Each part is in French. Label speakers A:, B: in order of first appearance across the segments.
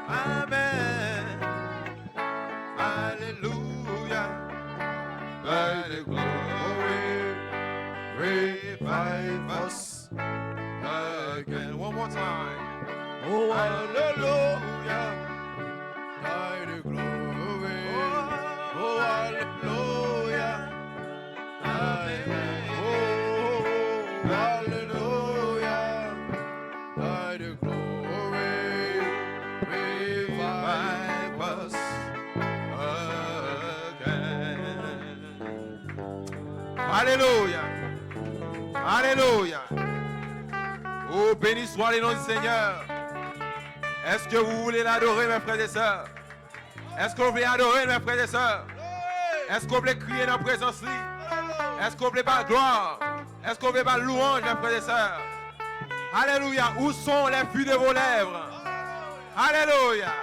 A: Amen. Hallelujah. By the glory, revive us again. One more time. Oh, hallelujah. By the glory. Oh, hallelujah. Amen. Oh, hallelujah. By the glory, revive us again. Alléluia. Alléluia. Oh, béni soit le nom du Seigneur. Est-ce que vous voulez l'adorer, mes frères et sœurs? Est-ce que vous voulez adorer, mes frères et sœurs? Est-ce que vous voulez crier dans la présence? Est-ce que vous voulez pas gloire? Est-ce que vous voulez pas louange, mes frères et sœurs? Alléluia. Où sont les fruits de vos lèvres? Alléluia.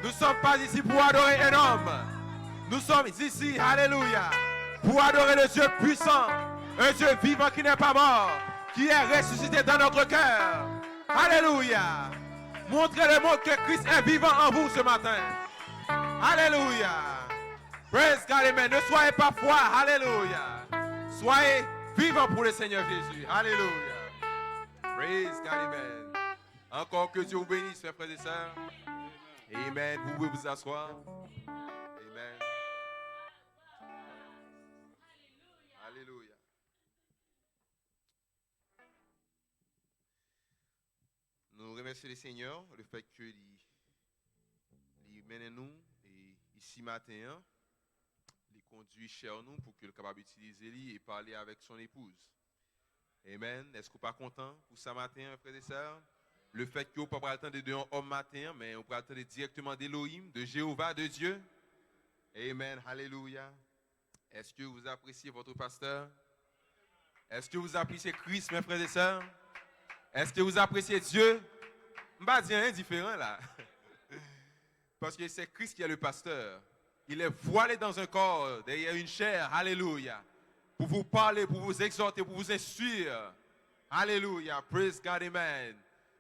A: Nous ne sommes pas ici pour adorer un homme. Nous sommes ici, alléluia, pour adorer le Dieu puissant, un Dieu vivant qui n'est pas mort, qui est ressuscité dans notre cœur. Alléluia. Montrez le monde que Christ est vivant en vous ce matin. Alléluia. Praise God, amen. Ne soyez pas froid. Alléluia. Soyez vivants pour le Seigneur Jésus. Alléluia. Praise God, amen. Encore que Dieu vous bénisse, mes frères et sœurs. Amen. Vous pouvez vous asseoir. Amen. Alléluia. Nous remercions le Seigneur, le fait qu'il mène nous et ici matin, il conduit chez nous pour qu'il soit capable d'utiliser lui et parler avec son épouse. Amen. Est-ce que vous n'êtes pas content pour ce matin, frères et sœurs? Le fait que vous ne pouvez pas attendre d'un homme matin, mais vous pouvez attendre directement d'Élohim, de Jéhovah, de Dieu. Amen. Alléluia. Est-ce que vous appréciez votre pasteur? Est-ce que vous appréciez Christ, mes frères et sœurs? Est-ce que vous appréciez Dieu? Je ne vais pas dire rien différent là. Parce que c'est Christ qui est le pasteur. Il est voilé dans un corps, derrière une chair. Alléluia. Pour vous parler, pour vous exhorter, pour vous instruire. Alléluia. Praise God, amen.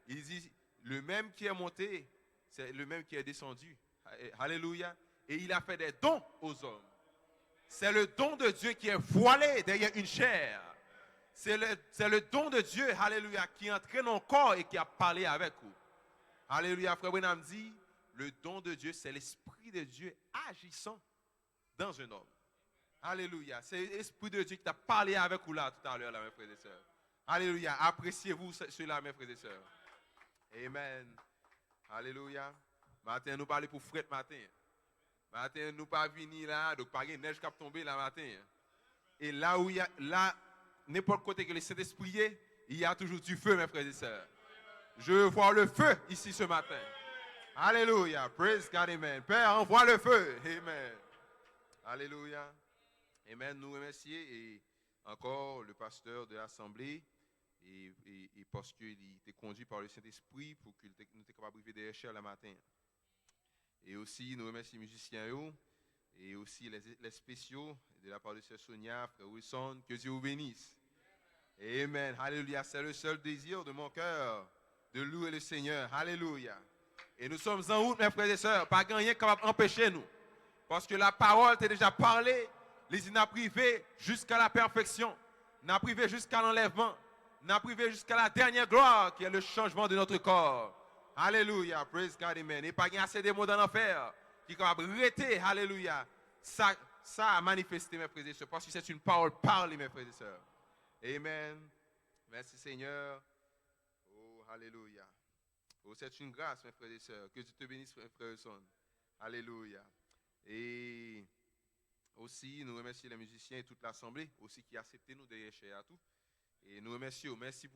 A: Il dit, le même qui est monté, c'est le même qui est descendu. Alléluia. Et il a fait des dons aux hommes. C'est le don de Dieu qui est voilé derrière une chair. C'est le don de Dieu, alléluia, qui est entré dans le corps et qui a parlé avec vous. Alléluia, frère Branham dit, le don de Dieu, c'est l'Esprit de Dieu agissant dans un homme. Alléluia, c'est l'Esprit de Dieu qui t'a parlé avec vous là tout à l'heure, là, mes frères et sœurs. Alléluia, appréciez-vous cela, mes frères et sœurs. Amen. Alléluia. Matin, nous parlons pour fret matin. Matin, nous pas venir là, donc pas de neige qui a tombé là matin. Et là où il y a, là, n'importe côté que le Saint-Esprit est, il y a toujours du feu, mes frères et sœurs. Je veux voir le feu ici ce matin. Alléluia. Praise God, amen. Père, envoie le feu. Amen. Alléluia. Amen. Nous remercions et encore le pasteur de l'Assemblée et parce qu'il était conduit par le Saint-Esprit pour qu'il nous était capable de vivre des recherches le matin. Et aussi, nous remercions les musiciens et aussi les spéciaux de la part de Sœur Sonia, Frère Wilson. Que Dieu vous bénisse. Amen. Alléluia. C'est le seul désir de mon cœur de louer le Seigneur. Alléluia. Et nous sommes en route, mes frères et sœurs. Pas rien capable d'empêcher nous. Parce que la parole t'a déjà parlé. Les n'a privé jusqu'à la perfection. N'a privé jusqu'à l'enlèvement. N'a privé jusqu'à la dernière gloire qui est le changement de notre corps. Alléluia. Praise God, amen. Et pas assez de mots dans l'enfer qui est capable de rester. Alléluia. Ça a manifesté, mes frères et sœurs. Parce que c'est une parole parlée, mes frères et sœurs. Amen. Merci Seigneur. Oh, alléluia. Oh, c'est une grâce, mes frères et sœurs. Que Dieu te bénisse, frères et sœurs. Alléluia. Et aussi, nous remercions les musiciens et toute l'Assemblée aussi qui a accepté nous derrière chez à tout. Et nous remercions. Merci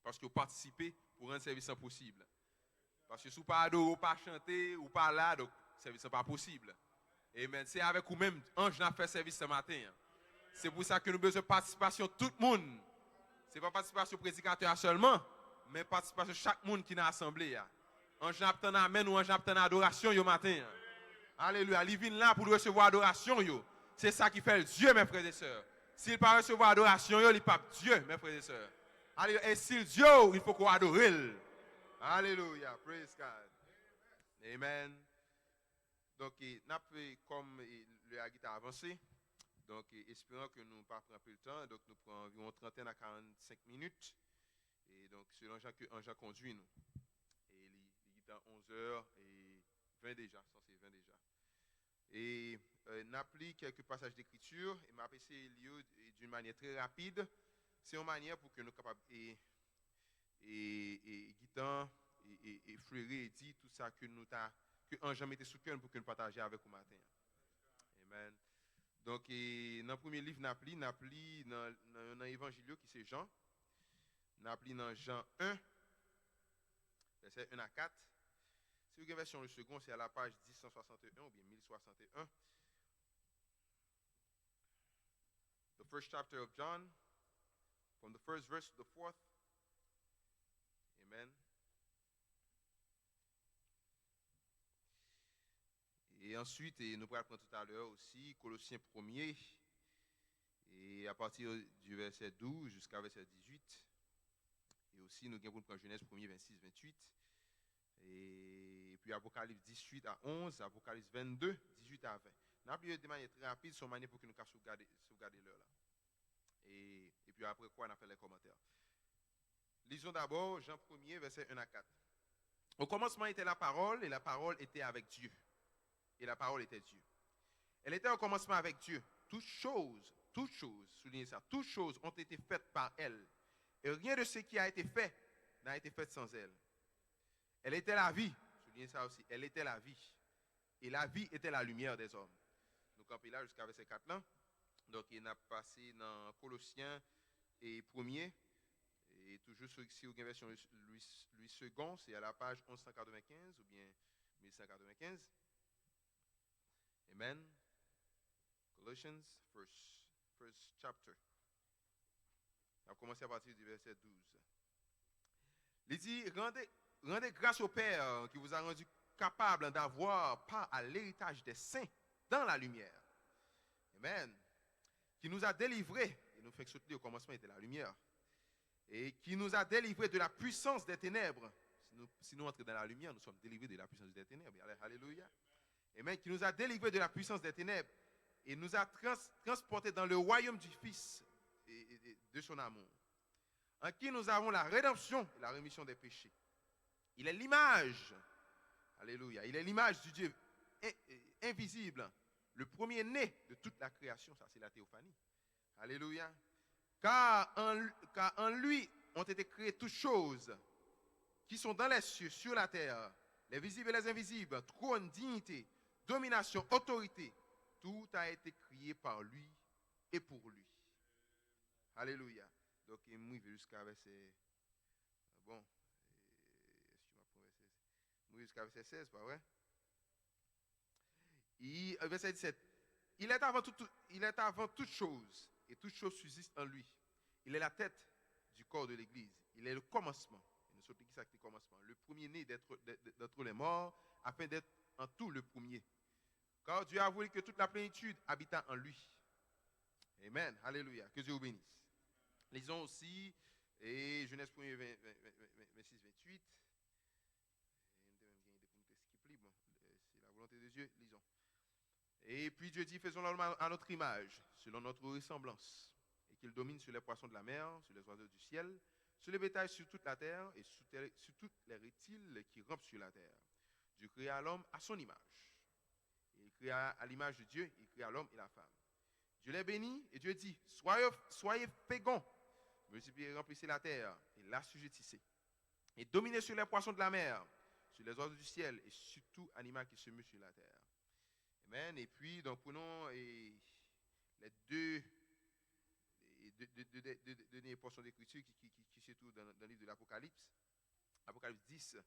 A: parce que vous participez pour rendre service possible. Parce que si vous ne pas ou pas chanter, ou pas là, donc le service n'est pas possible. Amen. C'est avec vous-même, Ange n'a fait service ce matin. C'est pour ça que nous avons besoin de participation de tout le monde. Ce n'est pas participation prédicateur seulement, mais participation de chaque monde qui est dans l'assemblée. Ange n'a pas amen ou ange n'a pas adoration ce matin. Alléluia. Il vient là pour recevoir adoration. C'est ça qui fait le Dieu, mes frères et sœurs. S'il ne peut pas recevoir adoration, il n'est pas Dieu, mes frères et sœurs. Alléluia. Et s'il Dieu, il faut qu'on adore. Alléluia. Praise God. Amen. Donc, comme le a avancé, donc espérons que nous ne pas prendre plus le temps. Donc, nous prenons environ 30 à 45 minutes. Et donc, selon Jean conduit nous. Et il est à 11h et 20 déjà, censé 20 déjà. Et n'applique quelques passages d'écriture et m'a essayé de lire d'une manière très rapide. C'est une manière pour que nous soyons capables guitant et fleurer et dire tout ça que nous que Ange mettait sous cœur pour que nous partagions avec vous matin. Amen. Donc dans le premier livre n'appli dans l'évangile qui c'est Jean. N'appli dans Jean 1 verset 1 à 4. Si vous avez une version le second, c'est à la page 1161 ou bien 1061. The first chapter of John, from the first verse to the fourth. Amen. Et ensuite, nous allons prendre tout à l'heure aussi Colossiens 1er, et à partir du verset 12 jusqu'à verset 18. Et aussi, nous allons prendre Genèse 1er, 26, 28. Et puis Apocalypse 18 à 11, Apocalypse 22, 18 à 20. Nous avons de manière très rapide, sur manière pour que nous puissions sauvegarder l'heure là. Et puis après quoi, on a fait les commentaires. Lisons d'abord Jean 1er, verset 1 à 4. Au commencement était la parole, et la parole était avec Dieu. Et la parole était Dieu. Elle était au commencement avec Dieu. Toutes choses, soulignez ça, toutes choses ont été faites par elle. Et rien de ce qui a été fait n'a été fait sans elle. Elle était la vie, soulignez ça aussi, elle était la vie. Et la vie était la lumière des hommes. Nous campons là jusqu'à verset 4 là. Donc il a passé dans Colossiens et 1er. Et toujours si vous avez une version Louis II, c'est à la page 1195 ou bien 1195. Amen. Colossians, first chapter. On va commencer à partir du verset 12. Il dit, rendez grâce au Père qui vous a rendu capable d'avoir part à l'héritage des saints dans la lumière. Amen. Qui nous a délivrés, et nous fait soutenir au commencement était la lumière, et qui nous a délivrés de la puissance des ténèbres. Si nous entrons dans la lumière, nous sommes délivrés de la puissance des ténèbres. Alléluia. Amen. Qui nous a délivrés de la puissance des ténèbres et nous a transportés dans le royaume du Fils et de son amour, en qui nous avons la rédemption et la rémission des péchés. Il est l'image, alléluia, il est l'image du Dieu invisible, le premier-né de toute la création, ça c'est la théophanie. Alléluia. Car en lui ont été créées toutes choses qui sont dans les cieux, sur la terre, les visibles et les invisibles, trône, dignité, domination, autorité. Tout a été créé par lui et pour lui. Alléluia. Donc, il mouille jusqu'à verset. Bon. Jusqu'à verset 16, pas vrai? Verset 17. Il est avant toute chose, et toute chose subsiste en lui. Il est la tête du corps de l'Église. Il est le commencement. Nous sommes l'Église avec le commencement. Le premier-né d'entre les morts, afin d'être en tout le premier. Car Dieu a voulu que toute la plénitude habita en lui. Amen. Alléluia. Que Dieu vous bénisse. Lisons aussi Genèse 1er, 26, 28. C'est la volonté de Dieu. Lisons. Et puis Dieu dit, faisons l'homme à notre image, selon notre ressemblance, et qu'il domine sur les poissons de la mer, sur les oiseaux du ciel, sur les bétails sur toute la terre, et sur toutes les reptiles qui rampent sur la terre. Dieu créa l'homme à son image. Il créa à l'image de Dieu, il créa l'homme et la femme. Dieu les bénit, et Dieu dit, soyez féconds, multipliez et remplissez la terre, et l'assujettissez. Et dominez sur les poissons de la mer, sur les oiseaux du ciel, et sur tout animal qui se meut sur la terre. Amen. Et puis, donc, prenons les deux portions d'écriture qui se trouvent dans le livre de l'Apocalypse. Apocalypse 10.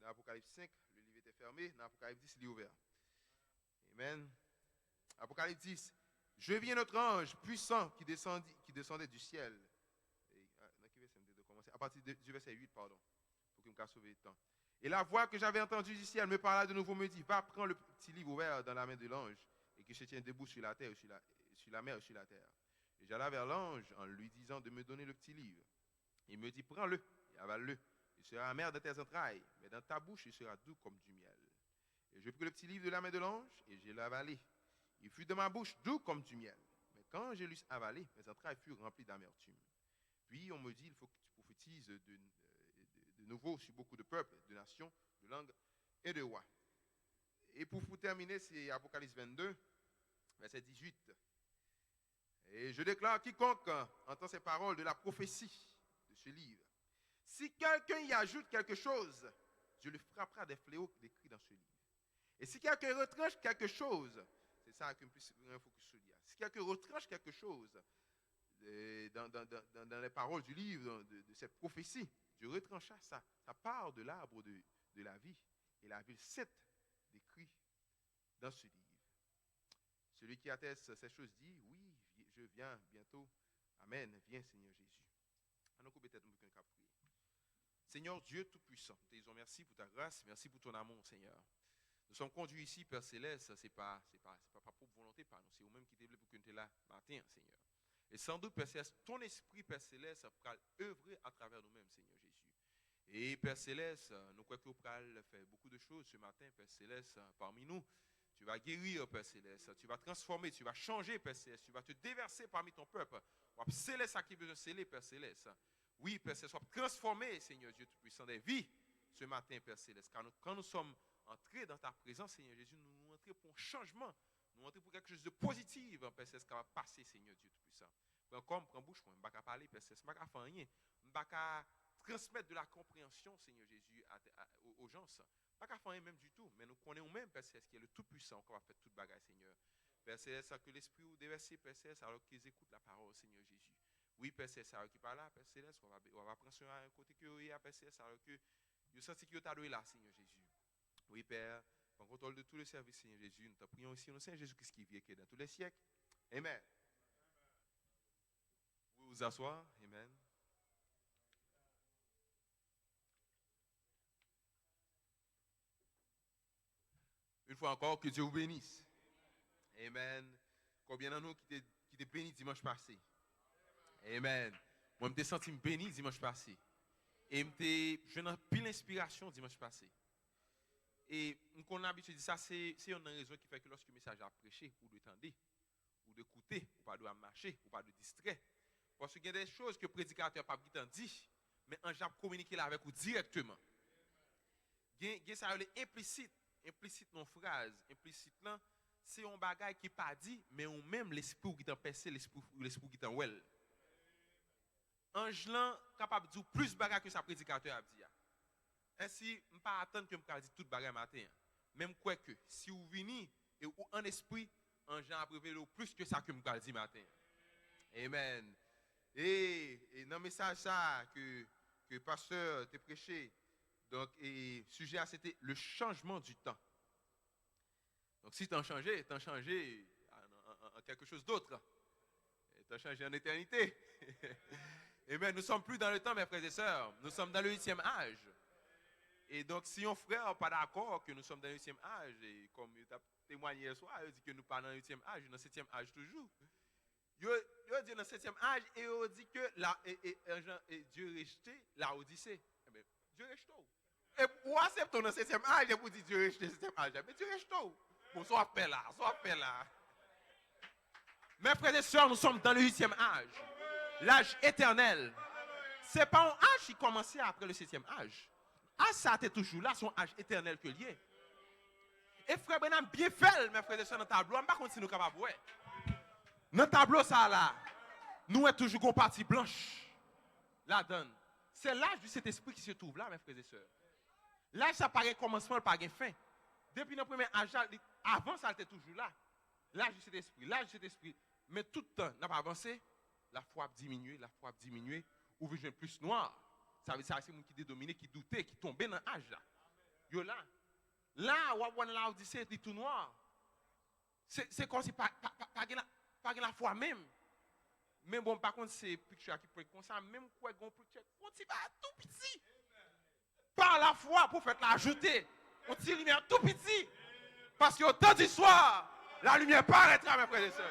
A: Dans Apocalypse 5, le livre était fermé. Dans Apocalypse 10, il est ouvert. Amen. Apocalypse 10. Je vis un autre ange puissant qui descendait du ciel. À partir du verset 8, pardon, pour que je me sauve le temps. Et la voix que j'avais entendue du ciel me parla de nouveau, me dit, va, prends le petit livre ouvert dans la main de l'ange et qui se tient debout sur la terre, sur la mer, sur la terre. Et j'alla vers l'ange en lui disant de me donner le petit livre. Il me dit, prends-le et avale-le. Il sera amer dans tes entrailles, mais dans ta bouche, il sera doux comme du miel. Et je pris le petit livre de la main de l'ange et je l'ai avalé. Il fut de ma bouche doux comme du miel. Mais quand je l'eus avalé, mes entrailles furent remplies d'amertume. Puis on me dit, il faut que tu prophétises de nouveau sur beaucoup de peuples, de nations, de langues et de rois. Et pour terminer, c'est Apocalypse 22, verset 18. Et je déclare, quiconque entend ces paroles de la prophétie de ce livre, si quelqu'un y ajoute quelque chose, Dieu le frappera des fléaux décrits dans ce livre. Et si quelqu'un retranche quelque chose, c'est ça qu'il faut que je dise. Si quelqu'un retranche quelque chose dans les paroles du livre, de cette prophétie, Dieu retrancha ça. Ça part de l'arbre de la vie. Et la ville 7 décrit dans ce livre. Celui qui atteste ces choses dit, oui, je viens bientôt. Amen. Viens, Seigneur Jésus. Alors, peut-être nous pouvons prier. Seigneur Dieu Tout-Puissant, nous te disons merci pour ta grâce, merci pour ton amour, Seigneur. Nous sommes conduits ici, Père Céleste, ce n'est pas pour volonté par nous, c'est vous-même qui t'es pour que nous soyons là matin, Seigneur. Et sans doute, Père Céleste, ton esprit, Père Céleste, va œuvrer à travers nous-mêmes, Seigneur Jésus. Et Père Céleste, nous croyons que vous allez faire beaucoup de choses ce matin, Père Céleste, parmi nous. Tu vas guérir, Père Céleste, tu vas transformer, tu vas changer, Père Céleste, tu vas te déverser parmi ton peuple. Tu vas sceller ça qui est besoin de sceller, Père Céleste. Oui, Père Céleste, sois transformé, Seigneur Dieu Tout-Puissant, des vies ce matin, Père Céleste. Car quand nous sommes entrés dans ta présence, Seigneur Jésus, nous entrons pour un changement. Nous entrons pour quelque chose de positif, Père Céleste, qui va passer, Seigneur Dieu Tout-Puissant. Prends bouche, je ne vais pas parler, Père Céleste, je ne vais pas faire rien. Je ne vais pas transmettre de la compréhension, Seigneur Jésus, aux gens. Pas qu'à faire rien même du tout, mais nous connaissons même, Père Céleste, qui est le Tout-Puissant, qui va faire toute bagaille, Seigneur. Père Céleste, que l'Esprit vous déverse, Père Céleste, alors qu'ils écoutent la parole, Seigneur Jésus. Oui, Père Céleste, alors qu'ils parlent là, Père Céleste, on va prendre sur un côté que vous avez, Père Céleste, alors que vous sentez que vous avez là, Seigneur Jésus. Oui, Père, prends contrôle de tous les services, Seigneur Jésus. Nous te prions ici, au Seigneur Jésus-Christ qui vit et qui est dans tous les siècles. Amen. Vous vous asseoir. Amen. Une fois encore, que Dieu vous bénisse. Amen. Combien d'entre nous qui t'es béni dimanche passé? Amen. Moi, je me suis senti béni dimanche passé. Et je n'ai plus l'inspiration dimanche passé. Et on a l'habitude de dire ça, c'est une raison qui fait que lorsque le message a prêché, ou de tendre, ou de écouter, ou pas de marcher, ou pas de distraire. Parce qu'il y a des choses que le prédicateur n'a pas dit, mais un jour communiquer avec vous directement. Il y a ça implicite dans la phrase, implicite là, c'est un bagage qui n'est pas dit, mais on même l'esprit qui t'a percé, l'esprit qui t'a well. Ange là capable de dire plus de bagages que sa prédicateur a dit. Ainsi, je ne pas attendre que je dise tout bagage matin. Même quoi que, si vous venez et en esprit, ange a révélé plus que ça que je dis matin. Amen. Et dans le message ça que le pasteur t'a prêché, donc, et le sujet c'était le changement du temps. Donc, si tu as changé en quelque chose d'autre. Tu as changé en éternité. Et bien, nous ne sommes plus dans le temps, mes frères et sœurs. Nous sommes dans le 8e âge. Et donc, si un frère n'est pas d'accord que nous sommes dans le 8e âge, et comme il a témoigné hier soir, il dit que nous parlons dans le 8e âge, dans le 7e âge toujours. Il dit dans le 7e âge, et il dit que Dieu rejeté la Odyssée. Eh bien, Dieu rejeté. Et pour accepter dans le 7e âge, et pour dire Dieu rejeté le 7e âge, mais Dieu rejeté. Bon, soit fait là. Mes frères et sœurs, nous sommes dans le 8e âge. L'âge éternel. Ce n'est pas un âge qui commençait après le 7e âge. Ah, ça, c'est toujours là, son âge éternel que lié. Et frère Benham, bien fait, mes frères et sœurs, dans le tableau. Je ne sais pas si nous sommes capables de voir. Dans le tableau, ça là, nous sommes toujours une partie blanche. La donne. C'est l'âge du Saint-Esprit qui se trouve là, mes frères et sœurs. L'âge, ça paraît commencement, pas de fin. Depuis notre premier âge, avant, ça était toujours là. L'âge du Saint-Esprit. Mais tout le temps, n'a pas avancé. La foi a diminué, ou vision plus noir. Ça veut dire que c'est les gens qui dominé, qui doutaient, qui tombaient dans l'âge là. Yo là. Là, on a l'Odyssée, c'est tout noir. C'est comme si pas la foi même. Mais bon, par contre, c'est picture qui peut être comme ça, même quoi, on peut check. On dit, tout petit. Par la foi, le prophète l'a ajouté. On tire lumière tout petit. Parce qu'au temps du soir, la lumière paraîtra, mes frères et sœurs.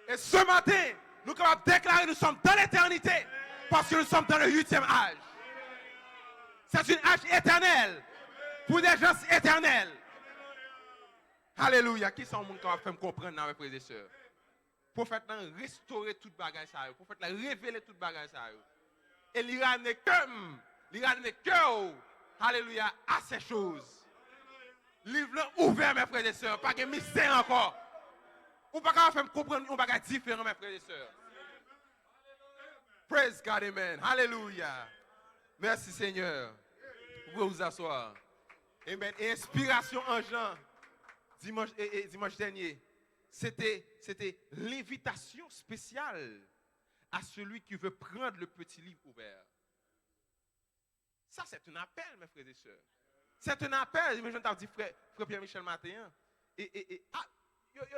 A: Et ce matin, nous sommes capables de déclarer que nous sommes dans l'éternité. Parce que nous sommes dans le 8e âge. C'est une âge éternelle. Pour des gens éternels. Alléluia. Qui sont les gens qui va me comprendre, mes frères et sœurs? Le prophète a restauré toute bagage. Le prophète a révélé toute bagage. Et il a ramené cœur. Alléluia. À ces choses. Livre ouvert, mes frères et sœurs. Pas de mystère encore. Ou pas qu'à faire comprendre un bagage différent, mes frères et sœurs. Praise God, amen. Alléluia. Merci Seigneur. Vous pouvez vous asseoir. Amen. Et inspiration en Jean, dimanche dernier, c'était l'invitation spéciale à celui qui veut prendre le petit livre ouvert. Ça, c'est un appel, mes frères et sœurs. C'est un appel. Je t'ai dit, frère Pierre-Michel Matin. Il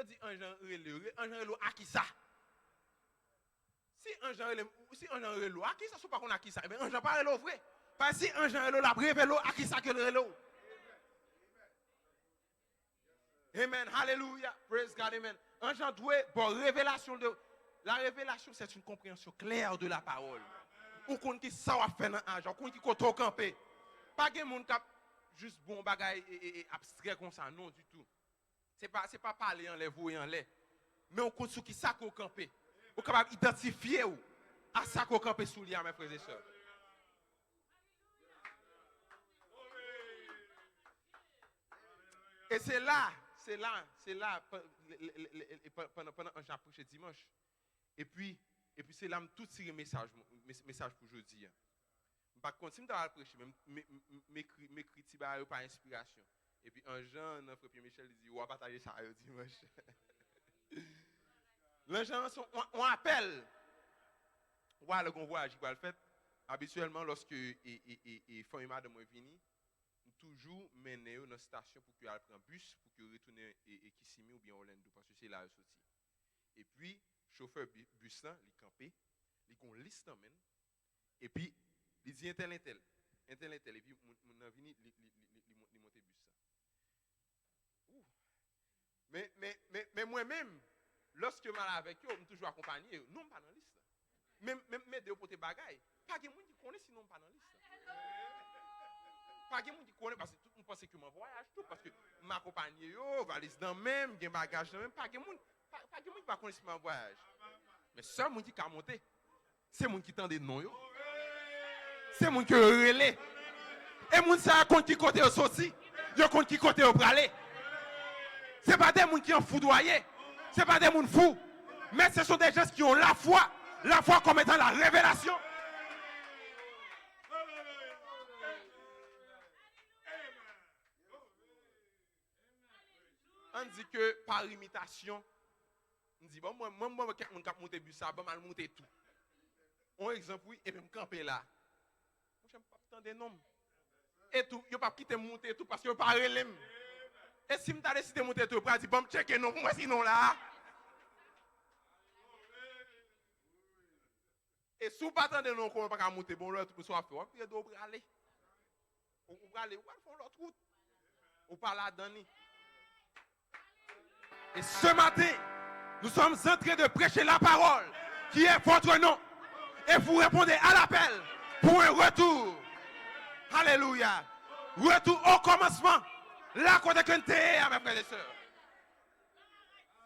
A: dit un Jean Relo, à qui ça? Si un Jean Relo, à qui ça? Si pas qu'on a qui ça? Mais un Jean pas Relo vrai. Parce que si un Jean Relo l'a révélé, à qui ça que le Relo? Amen. Hallelujah. Praise God. Amen. Un Jean doué, bon, révélation de. La révélation, c'est une compréhension claire de la parole. Ou qu'on qui ça va faire dans l'âge, ou qu'on qui côté camper. Pas que monde cap juste bon bagaille et abstrait comme ça, non du tout. C'est pas parler en l'air, vous et en l'air. Mais on compte sur qui ça qu'on camper. On est capable d'identifier à ça qu'on camper sous l'île, mes frères et sœurs. Et c'est là, pendant un jour prêché dimanche. Et puis c'est là que tout tiré message pour aujourd'hui. Je ne vais pas continuer à prêcher, mais m'écrit par inspiration. Et puis un Jean, notre Pierre Michel, dit, on va partager ça dimanche. Les gens on appelle. Voilà le voyage qui va le faire. Habituellement, lorsque les femmes et madame viennent, toujours mener dans la station pour qu'elle prenne un bus, pour qu'elle retourne à Kissimmee ou bien Orlando, parce que c'est là où elle sortit. Et puis, le chauffeur bus là, il campé, il a une liste en main, et puis, il dit un tel, et puis, il vient, il monte le bus là. Mais moi-même, lorsque je suis avec eux, je suis toujours accompagné, nous ne sommes pas dans la liste. Même de pour tes bagailles, pas de monde qui connaît sinon pas dans la liste. Pas de monde qui connaît parce que tout le monde pense que je voyage tout parce que m'accompagner yo, valise dans même, gen bagage dans même, pas de monde qui va connaître mon voyage. Mais seul monde qui a monté, c'est monde qui tend des noms yo. C'est monde qui relé. Et monde ça compte qui côté au sorti, yo compte qui côté au bralé. C'est pas des gens qui ont foudroyé, c'est pas des gens fous, mais ce sont des gens qui ont la foi comme étant la révélation. On dit que par imitation, on dit, bon, moi, quelqu'un qui a monté bus, ça va mal monter tout. Un exemple, oui, et même camper là. Moi, je n'aime pas tant des noms. Et tout, je ne vais pas quitter monter tout parce que je ne pas relève. Et si je décidé de monter tout, je vais dire, bon, checker non, moi, sinon là. Et si vous ne pas attendre non, comment pas monter, bon, l'autre, soit fait, on peut aller. On va aller, on va faire l'autre route. On parle là-dedans. Et ce matin, nous sommes en train de prêcher la parole qui est votre nom. Et vous répondez à l'appel pour un retour. Alléluia. Retour au commencement. Là, quand on est à mes frères et sœurs.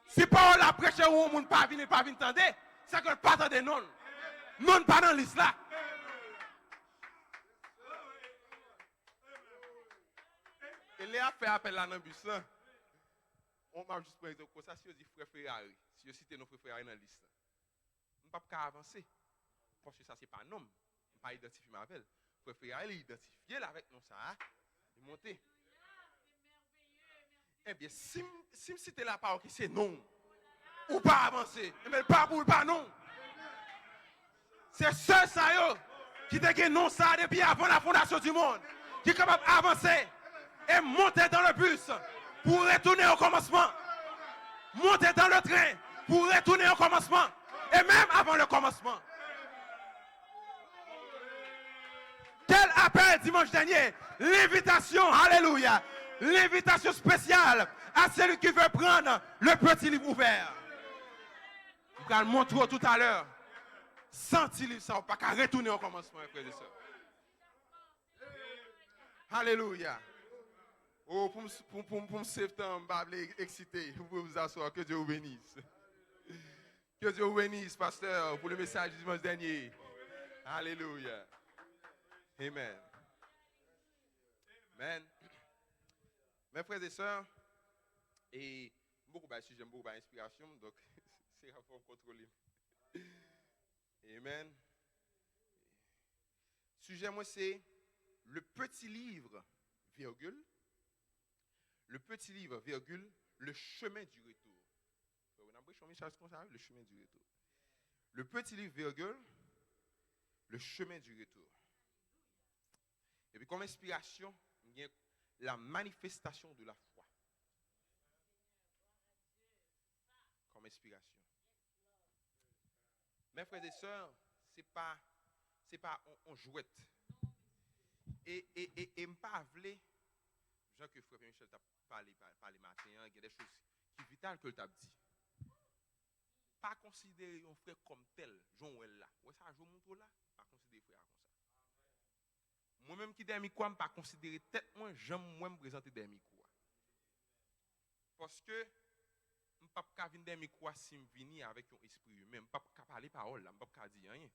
A: Si parole a prêché ou on ne pas venir, entendre, c'est que le pas de non. Non, pas dans l'islam. Et les fait appel là dans le bus. On m'a juste pris comme ça, si on dit frère Ferrari, si on cite nos frères Ferrari dans la liste, on ne peut pas avancer. Parce que ça, ce n'est pas un homme. On ne peut pas identifier ma belle. Frère Ferrari, il est identifié avec nous, ça. Il est monté. Eh bien, si je cite la parole qui c'est non, ou pas avancer, mais pas pour pas non. C'est seul ça qui te non ça depuis avant la fondation du monde, qui est capable d'avancer et monter dans le bus pour retourner au commencement. Monter dans le train pour retourner au commencement. Et même avant le commencement. Quel appel dimanche dernier? L'invitation, alléluia. L'invitation spéciale à celui qui veut prendre le petit livre ouvert. Je vais le montrer tout à l'heure. Senti livre ça, pas qu'à retourner au commencement, frères et sœurs. Alléluia. Oh, pour me septembre, excité. Vous pouvez vous asseoir. Que Dieu vous bénisse. Que Dieu vous bénisse, pasteur, pour le message du dimanche dernier. Alléluia. Amen. Amen. Mes frères et sœurs, et j'aime beaucoup l'inspiration, donc c'est à fond contrôler. Amen. Sujet, moi, c'est le petit livre, virgule. Le petit livre, virgule, le chemin du retour. On a un message comme ça, le chemin du retour. Le petit livre, virgule, le chemin du retour. Et puis comme inspiration, il y a la manifestation de la foi. Comme inspiration. Mes frères et sœurs, c'est pas on jouette. Et m'pas vle, Jean que frère Michel t'a parlé matin, il y a des choses qui sont vitales que t'a dit. Pas considérer un frère comme tel, Jean-Ouel là. Ouais ça je montre là, pas considérer frère comme ça. Moi-même qui des micro, pas considérer tête moi, j'aime moi me présenter des micro. Parce que je ne peux pas venir des micro si je viens avec un esprit humain, je ne peux pas parler parole là, je ne peux pas dire rien.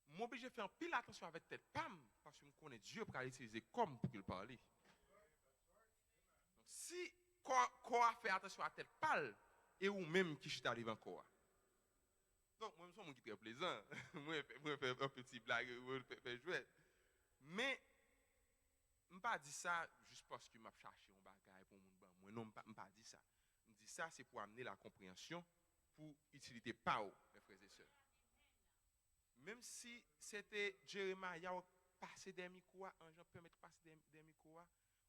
A: Je suis obligé de faire pile attention avec tête pam parce que je connais Dieu pour l'utiliser comme pour qu'il parle. Donc, si quoi fait attention à tête pâle et ou même qui je arrive encore. Donc moi je suis très plaisant. Moi je fais un petit blague, je fais jouer. Mais je ne pas dire ça juste parce que je cherché un bagage pour mon moi non je pas dire ça. Je dis ça c'est pour amener la compréhension pour utiliser pas mes frères et sœurs. Même si c'était Jérémie passer des micros, un gens permettre passer des micros,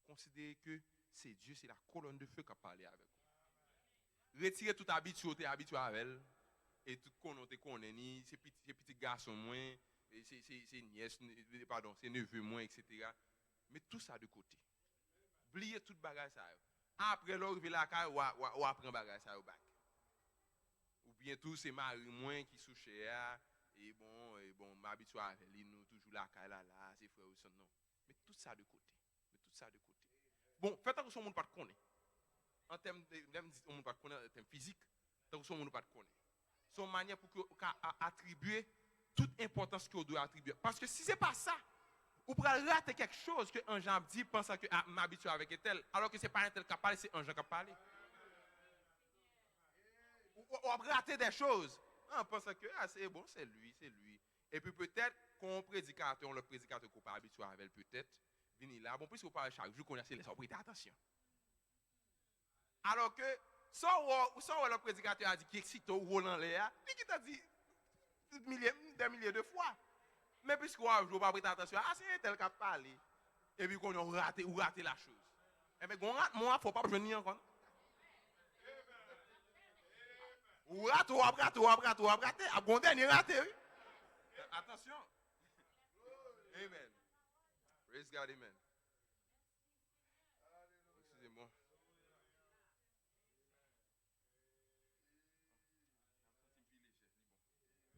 A: considérer que c'est Dieu, c'est la colonne de feu qui a parlé avec vous. Retirez toute habitude, t'es habitué avec elle, et tout connaît ni c'est petit garçon moins, c'est nièce, pardon, c'est neveu moins, etc. Mais tout ça de côté. Oubliez toute bagage ça. Après l'arrivée la caille ou apprend bagage ça au bac. Ou bien tout c'est mari moins qui sous chez et bon m'habituer avec lui nous toujours la caille là c'est frère ou son non. Mais tout ça de côté. Bon, faites attention au monde pas de connaître. En termes on monde pas de connaître en termes physiques, attention au monde pas de connaître. C'est une manière pour que attribuer toute importance que vous doit attribuer. Parce que si c'est pas ça, vous pouvez rater quelque chose que un gens dit pensant que m'habituer avec un tel, alors que c'est pas un tel qui a parlé, c'est un gens qui a parlé. Ou rater des choses en pensant que c'est bon, c'est lui. Et puis peut-être qu'on prédicateur, le prédicateur qu'on pas habitué avec peut-être, venir là, bon, puisque vous parlez chaque jour qu'on a ces leçons, prêtez attention. Alors que, soit le prédicateur a dit qu'il excite au Roland Léa, lui qui t'a dit des milliers de fois. Mais puisque vous ne pas prêter attention, c'est tel qui a parlé. Et puis qu'on a raté la chose. Et bien, moi, il ne faut pas venir encore. Ou raté, à bon dernier raté. Attention. Amen. Praise God, amen. Excusez-moi.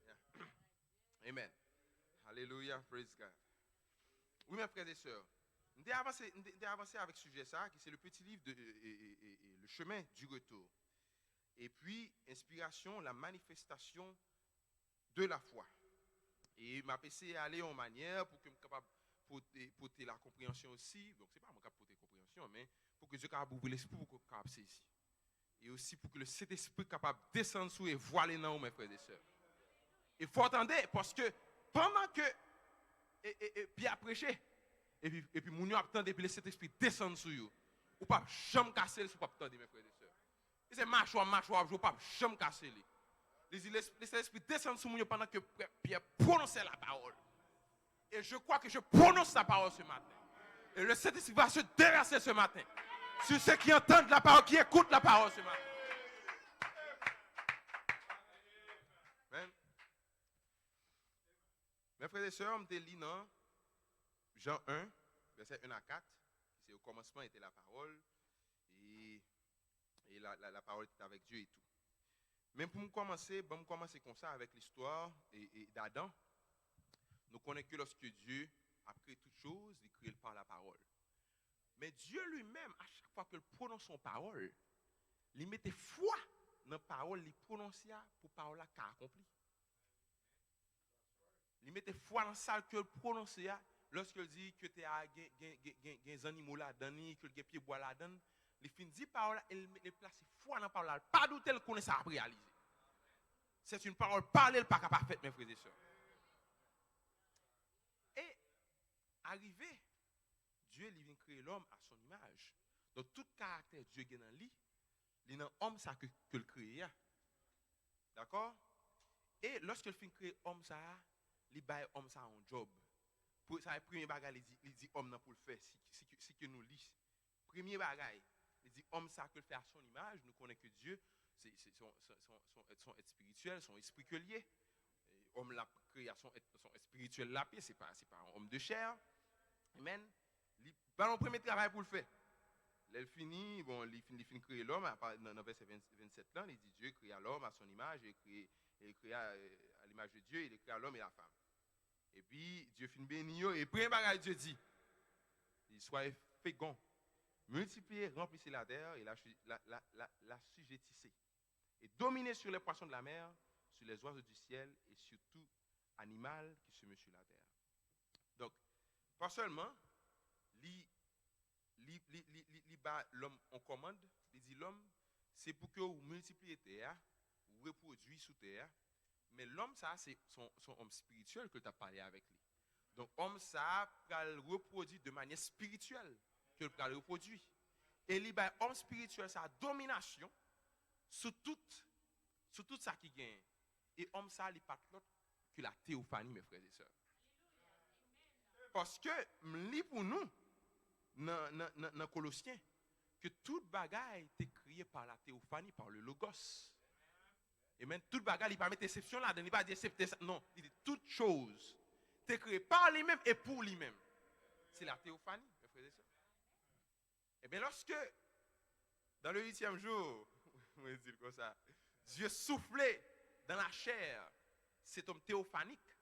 A: Yeah. Amen. Hallelujah, praise God. Oui, mes frères et sœurs, on a avancé avec ce sujet ça, qui c'est le petit livre le chemin du retour. Et puis, inspiration, la manifestation de la foi. Et m'a essayé d'aller en manière pour que je sois capable de porter la compréhension aussi. Donc, ce n'est pas moi qui porter la compréhension, mais pour que Dieu capable ouvrir l'esprit pour que je capable saisir. Et aussi pour que le Saint-Esprit capable de descendre sur et voiler dans mes frères et sœurs. Il faut attendre parce que pendant que Pierre a prêché, et puis mon attendait, et puis le Saint-Esprit descend sur vous. Ou pas jamais casser, ou pas attendre mes frères et sœurs. Et c'est mâchoire, je ne pas jamais casser. Le Saint-Esprit descend sur moi pendant que Pierre prononçait la parole. Et je crois que je prononce la parole ce matin. Et le Saint-Esprit va se déverser ce matin sur ceux qui entendent la parole, qui écoutent la parole ce matin. Amen. Mes frères et sœurs, je lis dans Jean 1, verset 1 à 4, c'est au commencement était la parole, et la parole était avec Dieu et tout. Mais pour me commencer comme ça avec l'histoire d'Adam. Nous connaissons que lorsque Dieu a créé toutes choses, il crée par la parole. Mais Dieu lui-même, à chaque fois qu'il prononce son parole, il mettait foi dans la parole, il prononçait pour parole qui a accompli. Il mettait foi dans ça qu'il prononçait lorsqu'il dit que tu as des animaux là-dedans, que tu as des pieds bois là-dedans. Il finit dit parole, il place foi dans la parole. Pas d'où tel connaît ça à réaliser. C'est une parole parlée, pas capable de faire, mes frères et sœurs. Et arrivé, Dieu vient créer l'homme à son image. Donc tout caractère Dieu qui est dans lui, il est dans l'homme ça que le crée. D'accord? Et lorsqu'il finit créer l'homme ça, il baille l'homme ça un job. Pour ça, le premier bagage, il dit homme pour le faire, si que nous lisons. Premier bagage, il dit homme ça que le fait à son image. Nous connaissons que Dieu, c'est son être spirituel, son esprit que lié. Homme l'a créé à son être spirituel là, c'est pas un homme de chair. Amen. Il va le premier travail pour le faire. Il finit, il finit créer l'homme, dans le verset 27 là, il dit Dieu créa l'homme à son image, il créa à l'image de Dieu, il créa l'homme et la femme. Et puis Dieu finit béni, et premier bagage Dieu dit, il soit fécond, multipliez, remplissez la terre et la sujettissez. Et dominez sur les poissons de la mer, sur les oiseaux du ciel et sur tout animal qui se meut sur la terre. Donc, pas seulement, l'homme en commande, il dit l'homme, c'est pour que vous multipliez terre, vous reproduisez sous terre, mais l'homme, ça, c'est son homme spirituel que tu as parlé avec lui. Donc, l'homme, ça, va le reproduire de manière spirituelle, que tu as reproduit. Et l'homme spirituel, ça a domination sur tout ça qui gagne. Et l'homme, ça, il n'est pas l'autre que la théophanie, mes frères et sœurs. Parce que, lis pour nous, dans Colossiens, que toute bagaille est créée par la théophanie, par le logos. Et même toute bagaille, il ne va pas mettre exception là, il ne va pas dire excepté ça. Non, il dit toute chose est créée par lui-même et pour lui-même. C'est la théophanie, mes frères et sœurs. Et bien lorsque, dans le 8e jour, on va dire comme ça, Dieu soufflait dans la chair cet homme théophanique.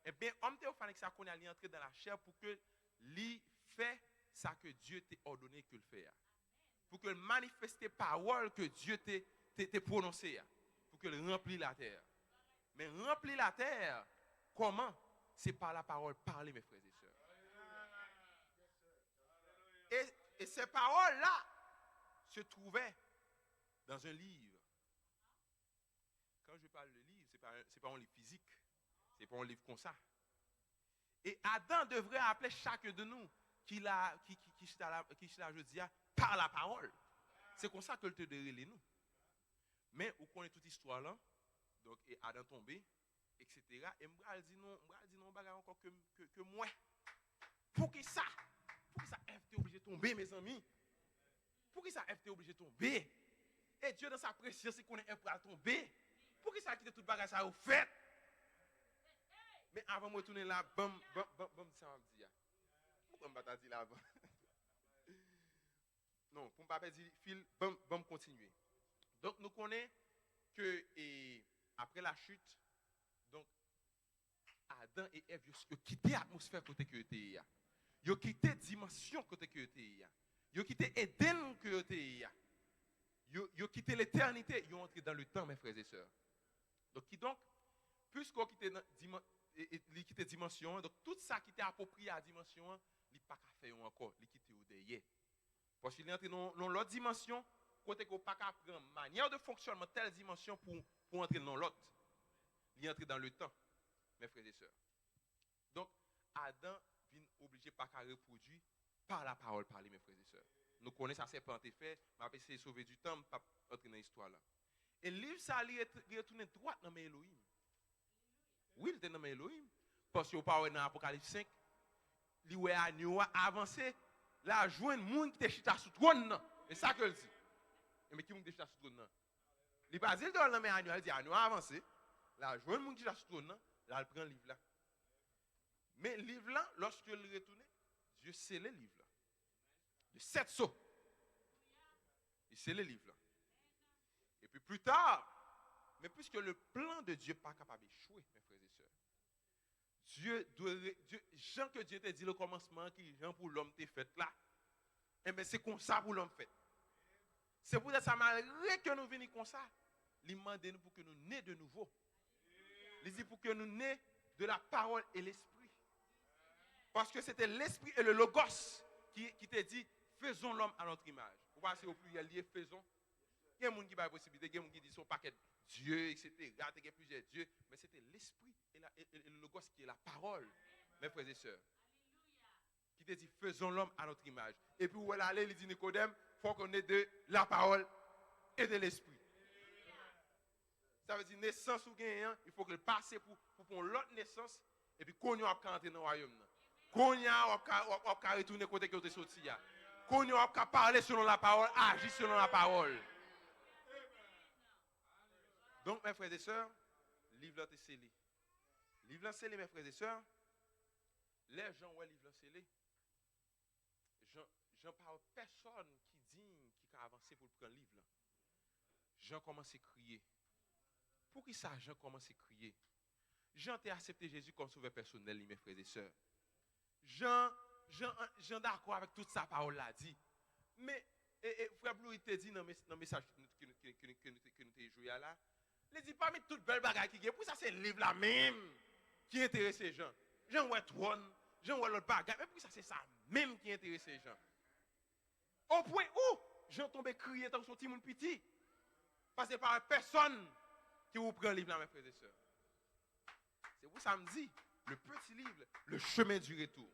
A: Eh bien, homme théophanique, ça qu'on est entrer dans la chair pour que lui fait ça que Dieu t'a ordonné qu'il fasse. Pour que manifeste parole que Dieu t'a prononcée. Pour que remplisse la terre. Mais remplir la terre, comment? C'est par la parole parlée, mes frères et sœurs. Et ces paroles-là se trouvaient dans un livre. Quand je parle de livre, ce n'est pas un livre physique. Ce n'est pas un livre comme ça. Et Adam devrait appeler chacun de nous qui l'a je dis, par la parole. C'est comme ça que le te déroule nous. Mais vous connaissez toute l'histoire là. Donc, et Adam tombé, etc. Et je dis non, bagarre encore que moi. Pour qui ça? Pour qui ça FT obligé de tomber, mes amis? Pour qui ça FT obligé de tomber? Et Dieu dans sa préscience, il connaît FT à tomber. Pour qui ça quitte toute bagarre ça au fait? Mais avant de retourner là, bam, ça va me dire. Pourquoi je ne dire là avant? Non, pour ne pas dire fil, bam, continuer. Donc, nous connaissons que après la chute, donc, Adam et Ève, ils ont quitté l'atmosphère côté que était. Ils ont quitté la dimension côté que était. Ils ont quitté Éden que était. Ils ont quitté l'éternité. Ils ont entré dans le temps, mes frères et sœurs. Donc, puisqu'on quitté la dimension, donc tout ça qui était approprié à la dimension, il n'est pas qu'à faire encore. Il quitté au derrière. Parce qu'il est entré dans l'autre dimension, côté qu'on n'a pas qu'à prendre manière de fonctionnement telle dimension pour entrer dans l'autre. Il est entré dans le temps, mes frères et sœurs. Donc, Adam vient obligé pas qu'à reproduire par la parole parlée, mes frères et sœurs. Nous connaissons ça, c'est pas fait, mais après c'est sauver du temps, pas entrer dans l'histoire là. Et le livre, ça, il retourne droit dans mes Elohim. Oui, il était dans mes Elohim. Parce que vous parlez dans l'Apocalypse 5, il a avancé, là, joindre le monde qui était chita sous trône. C'est ça que dit. Mais qui est chita sous trône? Il n'a pas dit dans mes il dit, a avancé, là, joindre le monde qui était sous trône, là, il prend le livre là. Mais le livre là, lorsque il retourne, Dieu scellait le livre là. De 7 sceaux. Il scellait le livre là. Et puis plus tard, mais puisque le plan de Dieu n'est pas capable d'échouer, mes frères et sœurs, Jean que Dieu t'a dit le commencement, qui Jean pour l'homme t'est fait là, et bien c'est comme ça pour l'homme fait. C'est pour ça malgré que nous venons comme ça, il demande nous pour que nous naissions de nouveau. Il dit pour que nous naissions de la parole et l'esprit. Parce que c'était l'esprit et le logos qui t'a dit, faisons l'homme à notre image. Vous passez au pluriel lié, faisons. Il y a des gens qui ont la possibilité, il y a des gens qui disent son paquet Dieu, etc. Il y a plusieurs dieux, mais c'était l'esprit et le logos qui est la parole, mes frères et sœurs. Qui te dit, faisons l'homme à notre image. Et puis où elle allait, il dit Nicodème, il faut qu'on ait de la parole et de l'esprit. Ça veut dire naissance ou gagnant, il faut que le passe pour l'autre naissance, et puis qu'on y a entrer dans le royaume. Qu'on y a retourner côté que tu es sorti. Qu'on y a parler selon la parole, agir selon la parole. Donc, mes frères et sœurs, le livre est scellé. Le livre est scellé, mes frères et sœurs. Les gens ont le livre scellé. Jean parle personne qui digne, qui a avancé pour prendre le livre. Jean commence à crier. Pour qui ça, Jean commence à crier? Jean a accepté Jésus comme sauveur personnel, mes frères et sœurs. Jean d'accord avec toute sa parole là dit. Mais, frère Blou, il te dit dans le message que nous avons joué là, il dit pas mettre toute belle bagaille qui est. Pour ça, c'est le livre là même qui intéresse les gens. Jean ouais trône, Jean ouais l'autre bagaille. Mais pour ça, c'est ça même qui intéresse les gens. Au point où Jean tombe crier dans son petit monde petit. Parce que par personne qui vous prend le livre là, mes frères et sœurs. C'est pour ça que je me dis, le petit livre, le chemin du retour.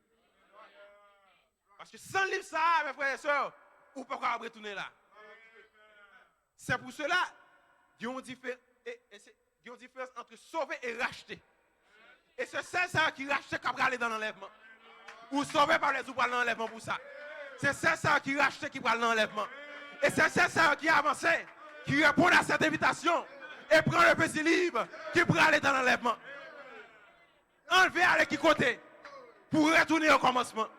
A: Parce que sans livre ça, mes frères et sœurs, vous ne pouvez pas retourner là. C'est pour cela qu'il y a une différence entre sauver et racheter. Et c'est ça qui rachète qui va aller dans l'enlèvement. Ou sauver par les ou dans l'enlèvement pour ça. C'est ça qui rachète qui va dans l'enlèvement. Et c'est ça qui avance, qui répond à cette invitation et prend le petit livre qui va aller dans l'enlèvement. Enlever avec qui côté pour retourner au commencement.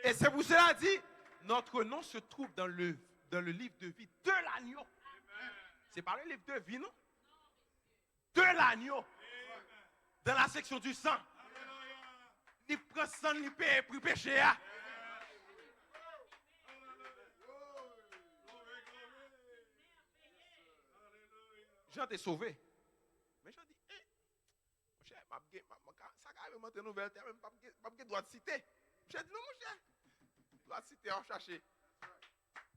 A: Et c'est pour cela dit, notre nom se trouve dans le livre de vie de l'agneau. C'est pas le livre de vie, non? De l'agneau. Dans la section du sang. Il prend sang, il paye pour pécher. Jean t'est sauvé. Mais Jean dit, mon cher, ça a même monté une nouvelle terre, même pas de droit de citer. J'ai dit, non, mon cher, droit de citer, on chercher.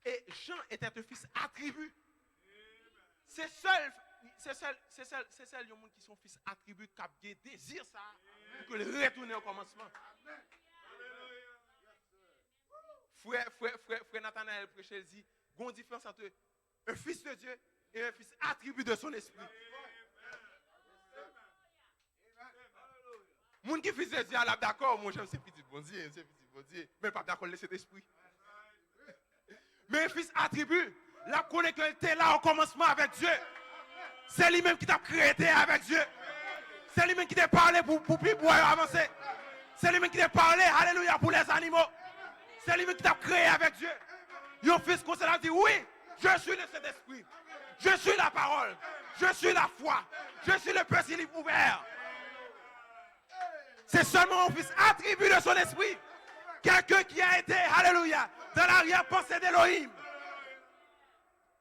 A: Et Jean était un fils attribu. C'est seul les gens qui sont fils attribués qui désirent ça pour que le retourner au commencement. Frère Nathanaël prêchait, il dit, il y a une différence entre un fils de Dieu et un fils attribué de son esprit. Moun qui fils de Dieu, là d'accord, moi j'aime ces petits bon Dieu, mais pas d'accord avec cet esprit. Mais un fils attribué, là connaît que tu es là au commencement avec Dieu. C'est lui-même qui t'a créé avec Dieu. C'est lui-même qui t'a parlé pour avancer. C'est lui-même qui t'a parlé, alléluia, pour les animaux. C'est lui-même qui t'a créé avec Dieu. Yon fils comme ça dit, oui, je suis le Saint-Esprit. Je suis la parole. Je suis la foi. Je suis le petit livre ouvert. C'est seulement un fils attribué de son esprit. Quelqu'un qui a été, alléluia, dans l'arrière-pensée d'Élohim.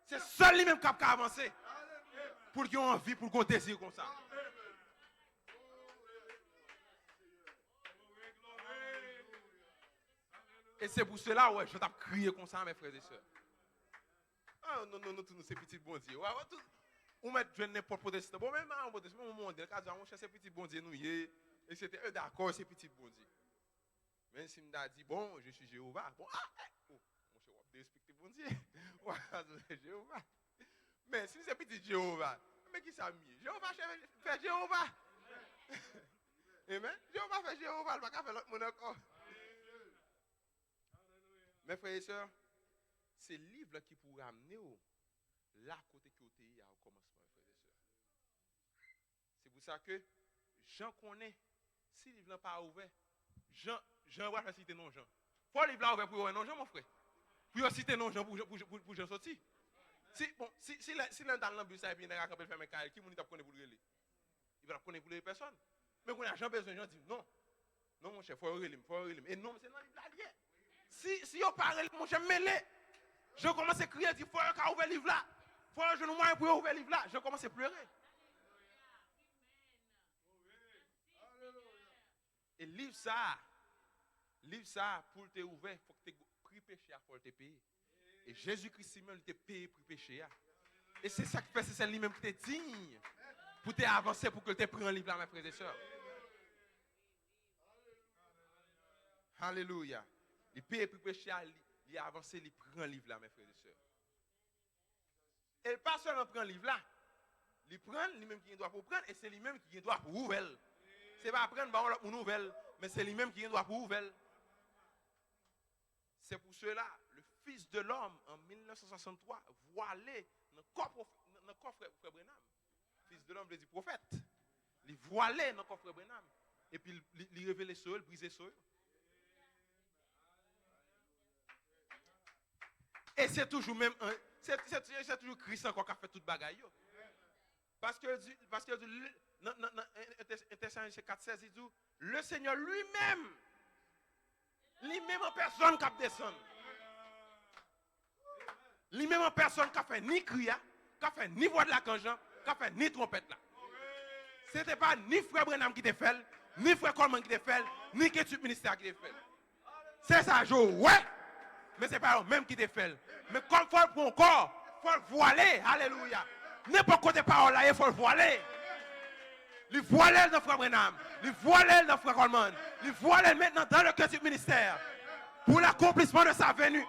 A: C'est seul lui-même qui a avancé. Pour qu'ils aient envie, pour qu'on désire comme ça. Et c'est pour cela, ouais, je t'ai crié comme ça, mes frères et sœurs. Ah, non, tous ces petits bons dieux. On met n'importe protestant. Bon, même en protestant, on dit, on cherche ces petits bons dieux, nous, et c'était d'accord, ces petits bons dieux. Même si on a dit, bon, je suis Jéhovah. Bon, mon cher, on va respecter bon Dieu. Jéhovah. Mais si c'est petit Jéhovah, mais qui ça mieux? Jéhovah fait Jéhovah. Amen. Jéhovah fait Jéhovah, il va pas faire l'autre monde encore. Mes frères et sœurs, c'est le livre qui pourra amener là côté que vous êtes au commencement, mes frères et sœurs. ça que Jean connaît, si le livre n'est pas ouvert, Jean va faire citer non Jean. Faut le livre là ouvert pour ouvrir non Jean, mon frère. Pour citer non Jean pour Jean sortir. Si l'un dans l'ambulance et puis il a fait un carré, qui m'a dit pour le relais? Il va connaître pour les personnes. Mais quand Jean besoin, Jean dit non. Non, mon cher, faut relais. Et non, c'est dans le livre là. Si on parle, mon cher, mêlé. Je commence à crier, il faut qu'on ouvre le livre là. Il faut que je nous moyen pour ouvrir le livre là. Je commence à pleurer. Et livre ça, pour te ouvrir, il faut que tu pries péché pour te payer. Et Jésus-Christ lui-même te payé pour péché. Et c'est ça qui fait, c'est lui-même qui te digne pour te avancer, pour que tu prennes un livre là, mes frères et sœurs. Alléluia. Il paye pour péché, il a avancé, il prend un livre là, mes frères et sœurs. Et pas seulement prend un livre là, il prend lui-même qui doit pour prendre, et c'est lui-même qui doit pour ouvrir. Ce n'est pas prendre une nouvelle, mais c'est lui-même qui doit pour ouvrir. C'est pour cela, le Fils de l'homme, en 1963, voilé dans le coffre frère Branham. Fils de l'homme veut dire prophète. Il voilé dans le coffre Branham. Et puis il révèle sur eux, brisé sur eux. Et c'est toujours même, c'est toujours Christ encore qui a fait toute bagaille. Parce que dans Thessaloniciens 4:16, il dit, le Seigneur lui-même en personne qui a descendu. Lui-même en personne qui a fait ni cri, qui a fait ni voix de la canjan, qui a fait ni trompette là. Ce n'était pas ni frère Branham qui t'a fait, ni frère Coleman qui t'a fait, ni l'équipe ministère qui t'a fait. C'est ça, ouais. Mais ce n'est pas eux même qui t'a fait. Mais comme il faut le prendre encore, il faut le voiler. Alléluia. N'importe côté parole là, il faut le voiler. Il voiler dans frère Branham. Il voiler dans frère Coleman. Il voiler maintenant dans le cœur du ministère. Pour l'accomplissement de sa venue.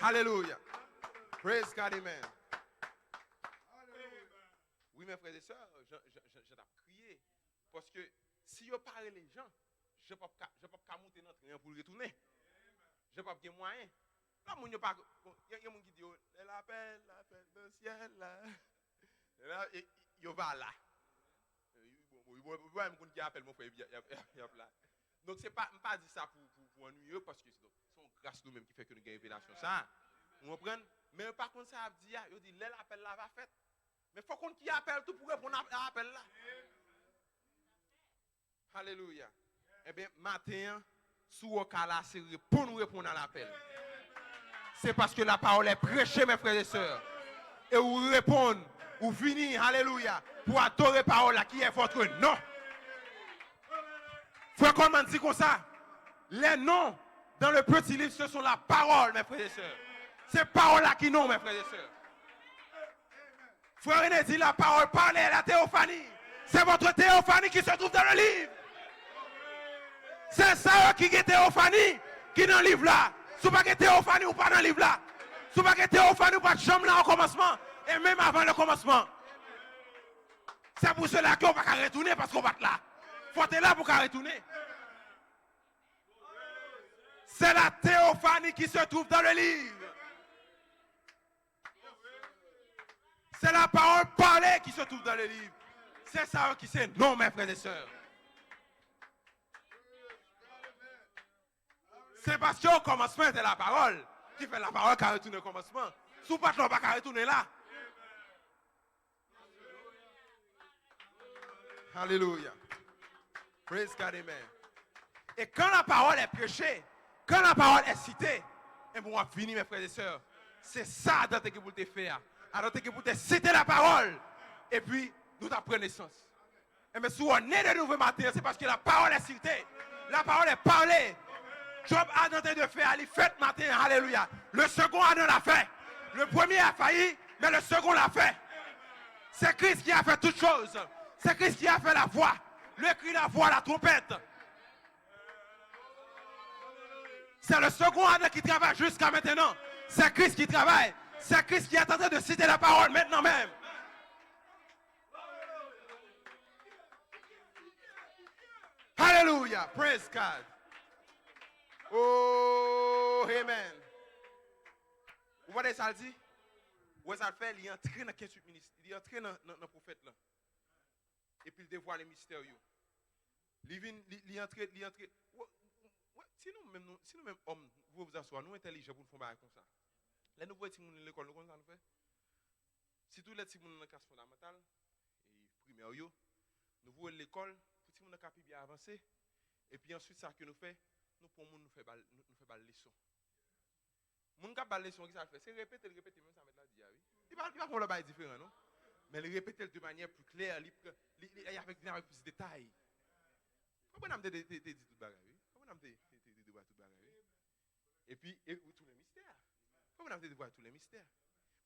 A: Alléluia. Praise God, amen. Oui, mes frères et sœurs, je t'ai crié. Parce que si je parle les gens, je ne peux pas monter dans le train pour retourner. Je ne peux pas avoir moyen. Là, il y a des gens qui disent, elle appelle dans le ciel. Là, il va là. Il y a des gens qui appellent mon frère, il y a là. Donc, ce n'est pas dire ça pour ennuyer, parce que c'est grâce à nous-mêmes qui fait que nous gagnons une révélation. Ça, vous comprenez? Mais par contre, ça dit, il dit, l'appel là va faire. Mais il faut qu'on qui appelle tout pour répondre à l'appel là. Alléluia. Eh bien, matin, sous au cas là, c'est pour nous répondre à l'appel. C'est parce que la parole est prêchée, mes frères et sœurs. Et vous répondez, vous venez, alléluia, pour adorer la parole là qui est votre nom. Frère Coleman dit comme ça, les noms dans le petit livre, ce sont la parole, mes frères et sœurs. C'est la parole là qui nom, mes frères et sœurs. Frère René dit la parole, parlez, la théophanie. C'est votre théophanie qui se trouve dans le livre. C'est ça qui est théophanie, qui est dans le livre là. Si vous n'avez pas théophanie ou pas dans le livre là. Si vous n'avez pas théophanie ou pas de chambre là au commencement. Et même avant le commencement. C'est pour cela qu'on ne va pas retourner parce qu'on va là. Il faut être là pour retourner. C'est la théophanie qui se trouve dans le livre. C'est la parole parlée qui se trouve dans le livre. C'est ça qui c'est non, mes frères et sœurs. C'est parce qu'au commencement, c'est la parole qui fait la parole qui a retourné au commencement. Si vous ne pouvez pas retourner là. Alléluia. Praise God, amen. Et quand la parole est prêchée, quand la parole est citée, et vous allez finir, mes frères et sœurs, c'est ça dont vous te faire. Alors que vous te citer la parole, et puis nous apprenons naissance. Et mais si on est de nouveau matin, c'est parce que la parole est citée. La parole est parlée. Job a tenté de faire, il fait matin, alléluia. Le second Adam l'a fait. Le premier a failli, mais le second l'a fait. C'est Christ qui a fait toutes choses. C'est Christ qui a fait la voix. Le cri, la voix, la trompette. C'est le second Adam qui travaille jusqu'à maintenant. C'est Christ qui travaille. C'est Christ qui est en train de citer la parole maintenant même. Alléluia. Praise God. Oh, amen. Vous voyez ça dit? Ouais, ça le fait, il entre dans 15 ministres, il entre dans le prophète là. Et puis il dévoile les mystères. Il entre. Si nous même hommes, vous asseoir, nous intelligents pour nous faire comme ça. Là, nous voyons si nous l'école, nous comment ça nous fait. Si tous les petits gens dans la classe fondamentale, et primaire, nous voyons l'école, pour que nous puissions bien avancer. Et puis ensuite, ça que nous fait, nous pouvons nous faire la leçon. Nous faisons la leçon, ça fait, c'est répéter, même ça mettre la dia. Il va faire le bail différent, non? Mais le répéter de manière plus claire, avec plus de détails. Pourquoi nous avons dit tout le bagage? Pourquoi nous avons dit tout le bagage? Et puis, tous les mystères. Pourquoi nous avons dit tous les mystères?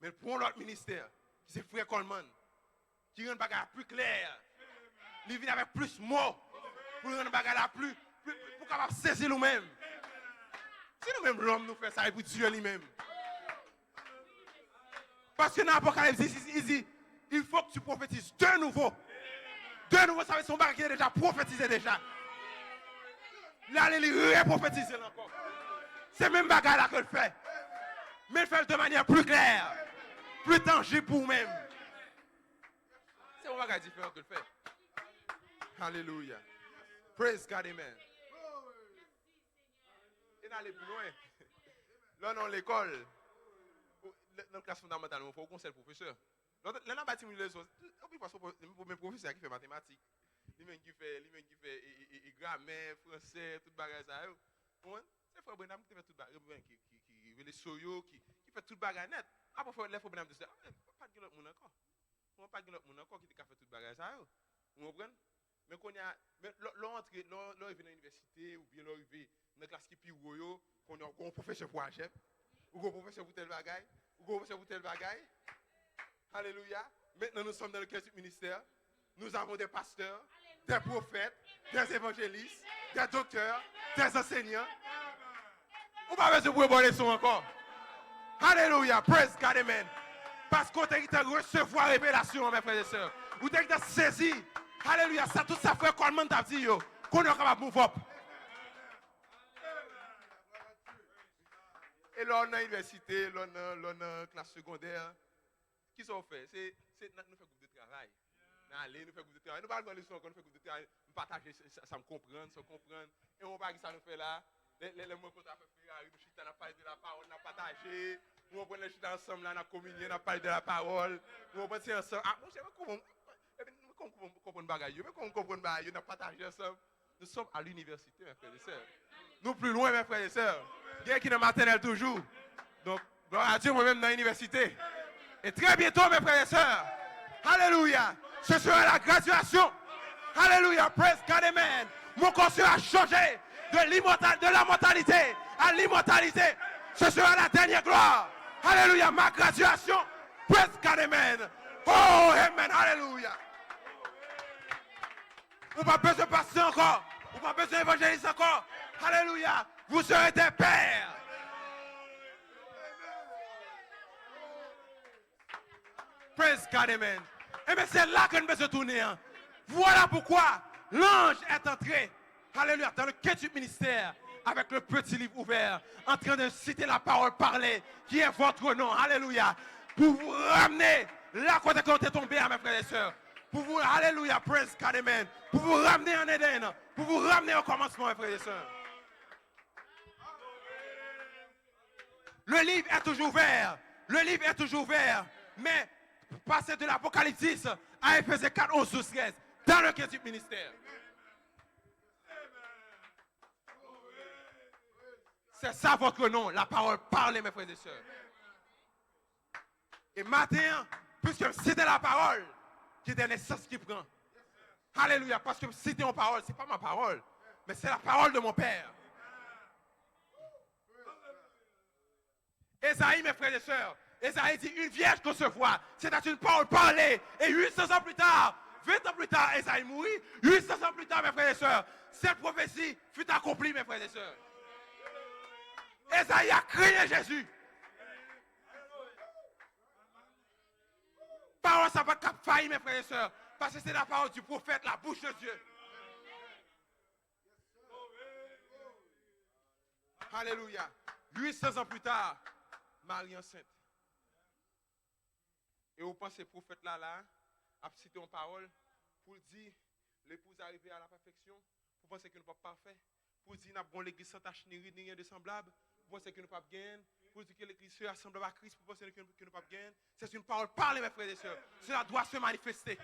A: Mais pour l'autre ministère, c'est Frère Coleman, qui rend le bagage plus clair. Il vient avec plus de mots pour rendre le bagage plus pour capable saisir nous-mêmes. Si nous-mêmes, l'homme nous fait ça, et pour Dieu lui-même. Parce que dans l'Apocalypse, il dit, il faut que tu prophétises de nouveau. De nouveau, ça veut dire son bagage qui est déjà prophétisé déjà. Là, il reprophétise encore. C'est le même bagage là que le fait. Mais il fait de manière plus claire, plus tangible pour vous-même. C'est un bagage différent que le fait. Alléluia. Praise God, amen. Et d'aller plus loin. Là, dans l'école, dans la classe fondamentale, il faut conseiller le professeur. Là, on a bâti une leçon. Parce que mes professeurs qui fait mathématiques, lui-même qui fait grammaire, français, tout le bagage ça. C'est Frère Brenham qui fait tout le bagage, qui veut les soyaux, qui fait tout le bagage net. Après, Frère Brenham dit ça. Pas de l'autre monde encore. Pas de l'autre monde encore qui fait tout le bagage ça. Vous comprenez? Mais quand il y a. L'entrée, est venu à l'université, ou bien l'arrivée dans la classe qui est plus haut, qu'on a un professeur pour HF, ou un professeur pour tel bagage, ou un professeur pour tel bagage. Alléluia. Maintenant, nous sommes dans le ministère. Nous avons des pasteurs, des prophètes, des évangélistes, des docteurs, des enseignants. On va pas besoin de voir les sons encore. Alléluia. Praise God, amen. Parce qu'on t'a recevoir révélation, mes frères et sœurs. Vous t'as saisi. Alléluia. Ça, tout ça fait comment t'as dit, qu'on est capable de move up. Et là, on a l'université, là, on a la classe secondaire. Qui sont fait? C'est nous fait groupe de travail. Allez, nous fait groupe de travail. Nous parlons de leçon, nous fait groupe de travail. Nous partageons, ça me comprend, ça comprend. Et on va ça nous fait là. Les mots qu'on a fait, nous chutons, on a parlé de la parole, on a partagé. Nous prenons les chutes ensemble, là, on a communié, on a parlé de la parole. Nous prenons ensemble. Ah, moi, je sais pas comment. Nous comprenons bagaille, mais comment comprendre bagaille, on a partagé ensemble. Nous sommes à l'université, mes frères et sœurs. Nous plus loin, mes frères et sœurs. Il y a qui est dans maternelle toujours. Donc, gloire à Dieu, moi-même dans l'université. Et très bientôt, mes frères et sœurs, alléluia, ce sera la graduation. Alléluia, praise God, amen. Mon corps sera changé de la mortalité à l'immortalité. Ce sera la dernière gloire. Alléluia, ma graduation. Praise God, amen. Oh, amen, alléluia. On n'a pas besoin de passer encore. On n'a pas besoin d'évangéliser encore. Alléluia, vous serez des pères. Praise God, amen. Et bien c'est là que nous devons se tourner. Voilà pourquoi l'ange est entré, alléluia, dans le quintuple ministère, avec le petit livre ouvert, en train de citer la parole parlée, qui est votre nom, alléluia, pour vous ramener là quand vous êtes tombé, mes frères et sœurs. Pour vous, alléluia, praise God, amen. Pour vous ramener en Éden, pour vous ramener au commencement, mes frères et sœurs. Le livre est toujours ouvert. Le livre est toujours ouvert. Mais passer de l'Apocalypse à Éphésiens 4, 11, 12, 13, dans le quintuple ministère. C'est ça votre nom, la parole parlez, mes frères et sœurs. Et maintenant, puisque c'était la parole, qui est la naissance qui prend. Alléluia, parce que c'était une parole, ce n'est pas ma parole, mais c'est la parole de mon Père. Esaïe, mes frères et sœurs, Esaïe dit une vierge concevoir, c'est une parole parlée. Et 800 ans plus tard, 20 ans plus tard, Esaïe mourit. 800 ans plus tard, mes frères et sœurs, cette prophétie fut accomplie, mes frères et sœurs. Esaïe a crié Jésus. Parole, ça va pas faillir, mes frères et sœurs, parce que c'est la parole du prophète, la bouche de Dieu. « Alléluia. 800 ans plus tard, Marie enceinte. Et vous pensez, prophète là, a cité une parole pour dire, l'épouse arrivée à la perfection, vous pensez que nous ne sommes pas parfaits, pour dire, nous avons l'église sans tache ni rien de semblable, vous pensez que nous ne sommes pas gagner, pour dire que l'église se rassemble à Christ, vous pensez que nous ne sommes pas gagner. C'est une parole, parlez mes frères et sœurs, cela doit se manifester.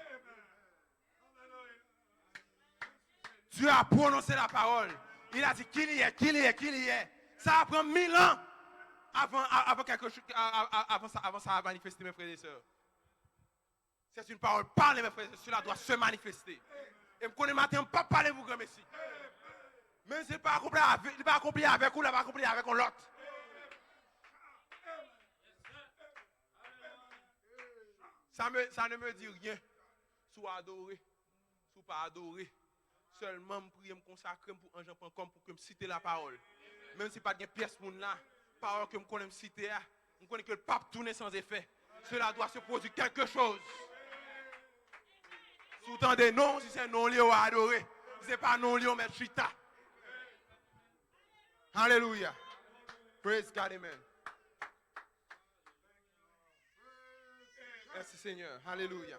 A: Dieu a prononcé la parole. Il a dit qu'il y est. Ça prend 1000 ans avant quelque chose, avant ça a manifesté, mes frères et sœurs. C'est une parole, parlez mes frères et sœurs, cela doit se manifester. Et je connais matin, pas parler vous grand messie. Mais ce n'est pas accompli avec vous, il pas accompli avec l'autre. Ça ne me dit rien. Soit adoré, soit pas adoré. Seulement, je prie, me consacrer pour un jean comme pour que me citer la parole. Même si pas de pièce pour là, parole que je connais me citer, je connais que le pape tourne sans effet. Cela doit se produire quelque chose. Si vous entendez non, si c'est non lié ou adoré, si ce n'est pas non lié, on met chita. Alléluia. Praise God, amen. Merci Seigneur. Alléluia.